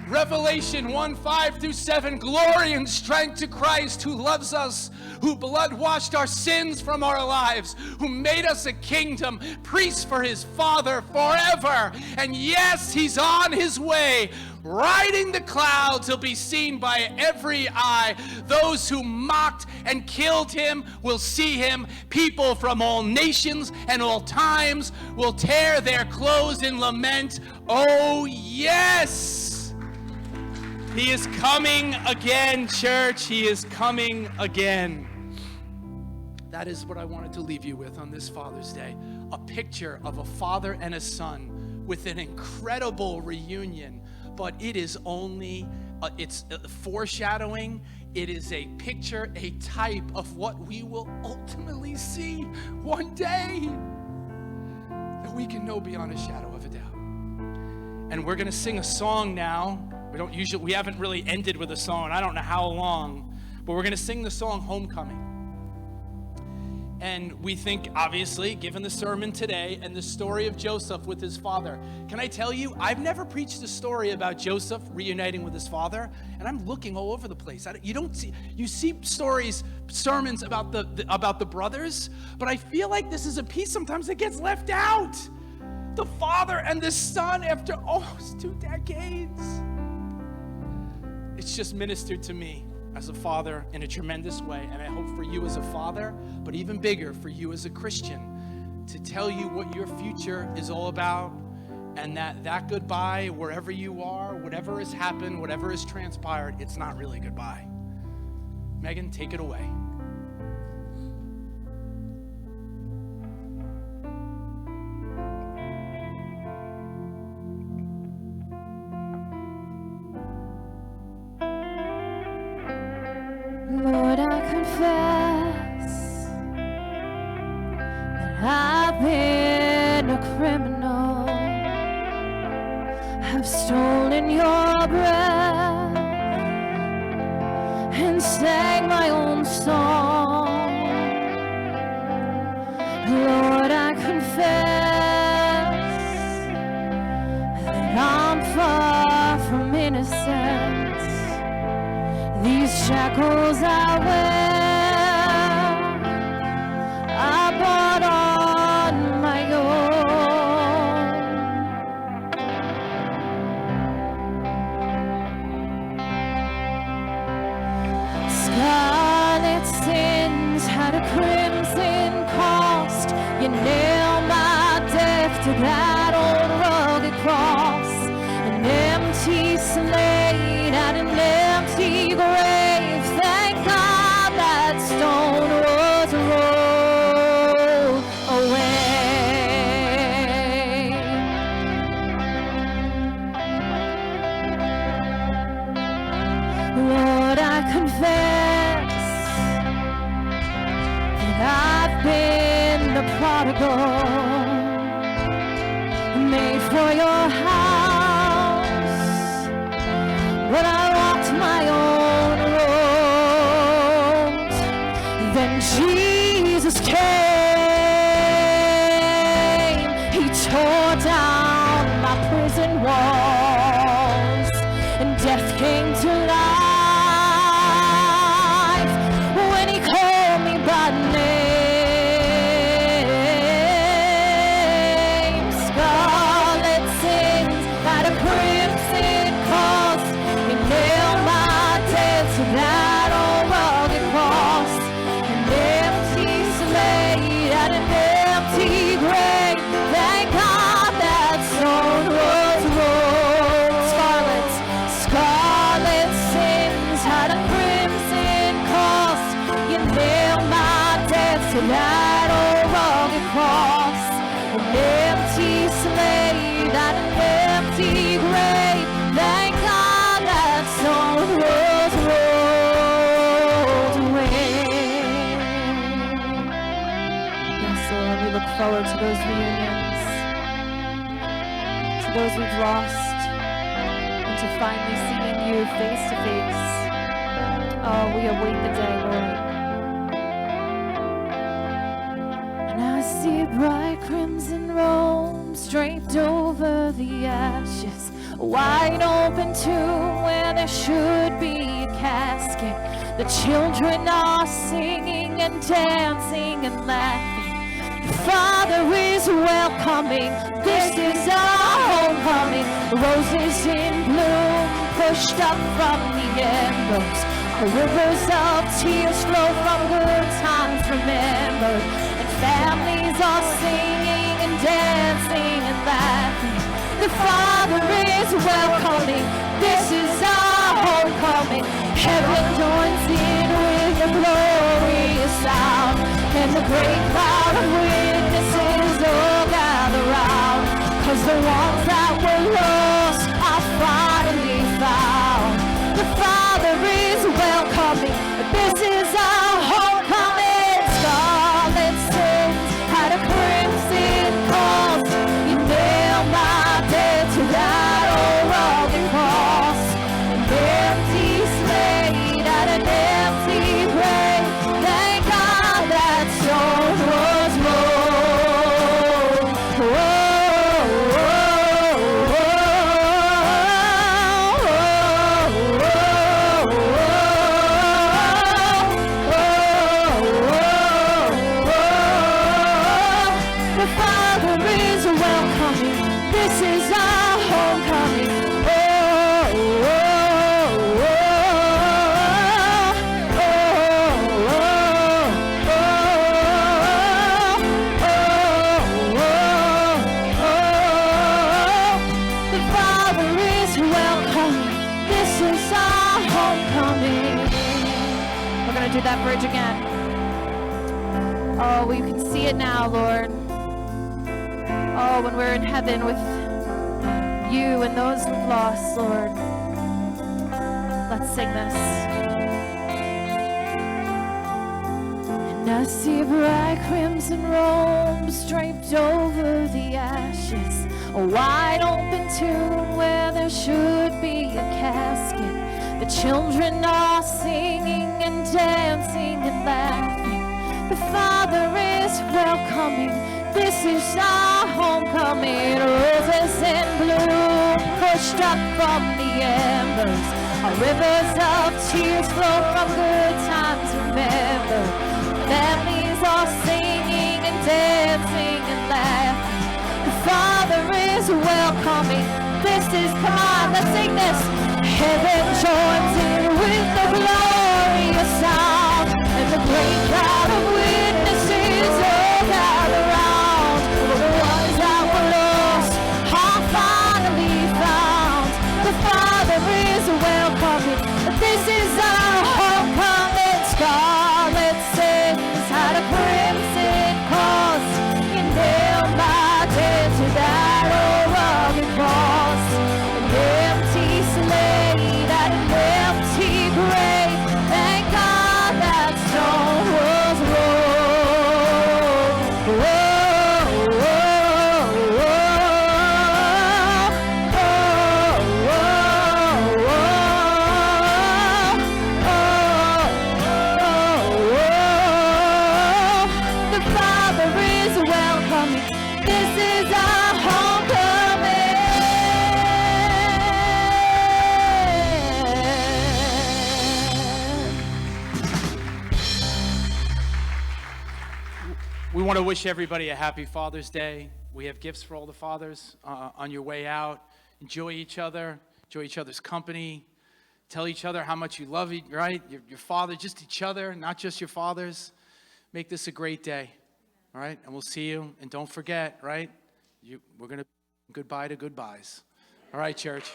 Revelation 1:5-7, glory and strength to Christ who loves us, who blood washed our sins from our lives, who made us a kingdom, priests for his Father forever. And yes, he's on his way, riding the clouds. He'll be seen by every eye. Those who mocked and killed him will see him. People from all nations and all times will tear their clothes in lament. Oh, yes. He is coming again, church. He is coming again. That is what I wanted to leave you with on this Father's Day. A picture of a father and a son with an incredible reunion. But it is only, it's foreshadowing. It is a picture, a type of what we will ultimately see one day. That we can know beyond a shadow of a doubt. And we're going to sing a song now. We haven't really ended with a song. I don't know how long, but we're going to sing the song Homecoming. And we think, obviously, given the sermon today and the story of Joseph with his father, can I tell you, I've never preached a story about Joseph reuniting with his father, and I'm looking all over the place. You see sermons about the brothers, but I feel like this is a piece sometimes that gets left out. The father and the son after almost 2 decades. It's just ministered to me. as a father in a tremendous way, and I hope for you as a father, but even bigger for you as a Christian, to tell you what your future is all about, and that goodbye, wherever you are, whatever has happened, whatever has transpired, it's not really goodbye. Megan, take it away. Lord, I confess that I've been a criminal. I've stolen your breath and sang my own song. Lord, I confess that I'm far from innocence. These shackles I wear, I bought on my own. Scarlet sins had a crimson cost. You nailed my death to that old rugged cross. An empty slate at an empty grave. Thank God that stone was rolled away. Lord, I confess that I've been the prodigal, made for your house, but I walked my own road. Then Jesus came, he tore down my prison walls, and death came to life when he called me by name. Scarlet sins had a crimson cost. You nailed my death to that old rugged cross. An empty slate at an empty grave. Thank God that stone was rolled. Scarlet sins had a crimson cost. You nailed my death to that old rugged cross. An empty slate at an empty grave. Thank God that stone was rolled away. Yes, Lord, we look forward to those reunions, to those we've lost, and to finally seeing you face to face. Oh, we await the day, Lord. And I see bright crimson robes draped over the ashes, a wide open tomb where there should be a casket. The children are singing and dancing and laughing. The Father is welcoming. This is our homecoming. Roses in bloom pushed up from the embers. Rivers of tears flow from good times remembered. And families are singing and dancing and laughing. The Father is welcoming. This is our homecoming. Heaven joins in with the glorious sound, and the great cloud of witnesses all gather round. 'Cause the ones that were lost are finally found. The Father is welcoming. This is our homecoming. Scarlet sins had a crimson cost. You nailed my death to that old rugged cross. An empty slate at an empty grave. Thank God that stone was rolled. Whoa, whoa. that bridge again. Oh, we can see it now, Lord. Oh, when we're in heaven with you and those we've lost, Lord. Let's sing this. And I see bright crimson robes draped over the ashes, a wide open tomb where there should be a casket. The children are singing and dancing and laughing. The Father is welcoming. This is our homecoming. Roses in bloom pushed up from the embers. Our rivers of tears flow from good times remembered. Families are singing and dancing and laughing. The Father is welcoming. This is, come on, let's sing this. Heaven joins in with the glorious sound, and the great crowd of witnesses all gather round. The ones that were lost are finally found. The Father is welcoming. This is our homecoming. Scarlet sings out a crimson cause. You nailed my dead to that old rugged cross. An empty slate at an empty grave. Thank God that stone was rolled. Whoa, whoa, whoa. The Father is welcoming. This is our We want to wish everybody a happy Father's Day. We have gifts for all the fathers on your way out. Enjoy each other's company. Tell each other how much you love each, right? Your father, just each other, not just your fathers. Make this a great day, all right? And we'll see you. And don't forget, right? We're going to goodbye to goodbyes. All right, church.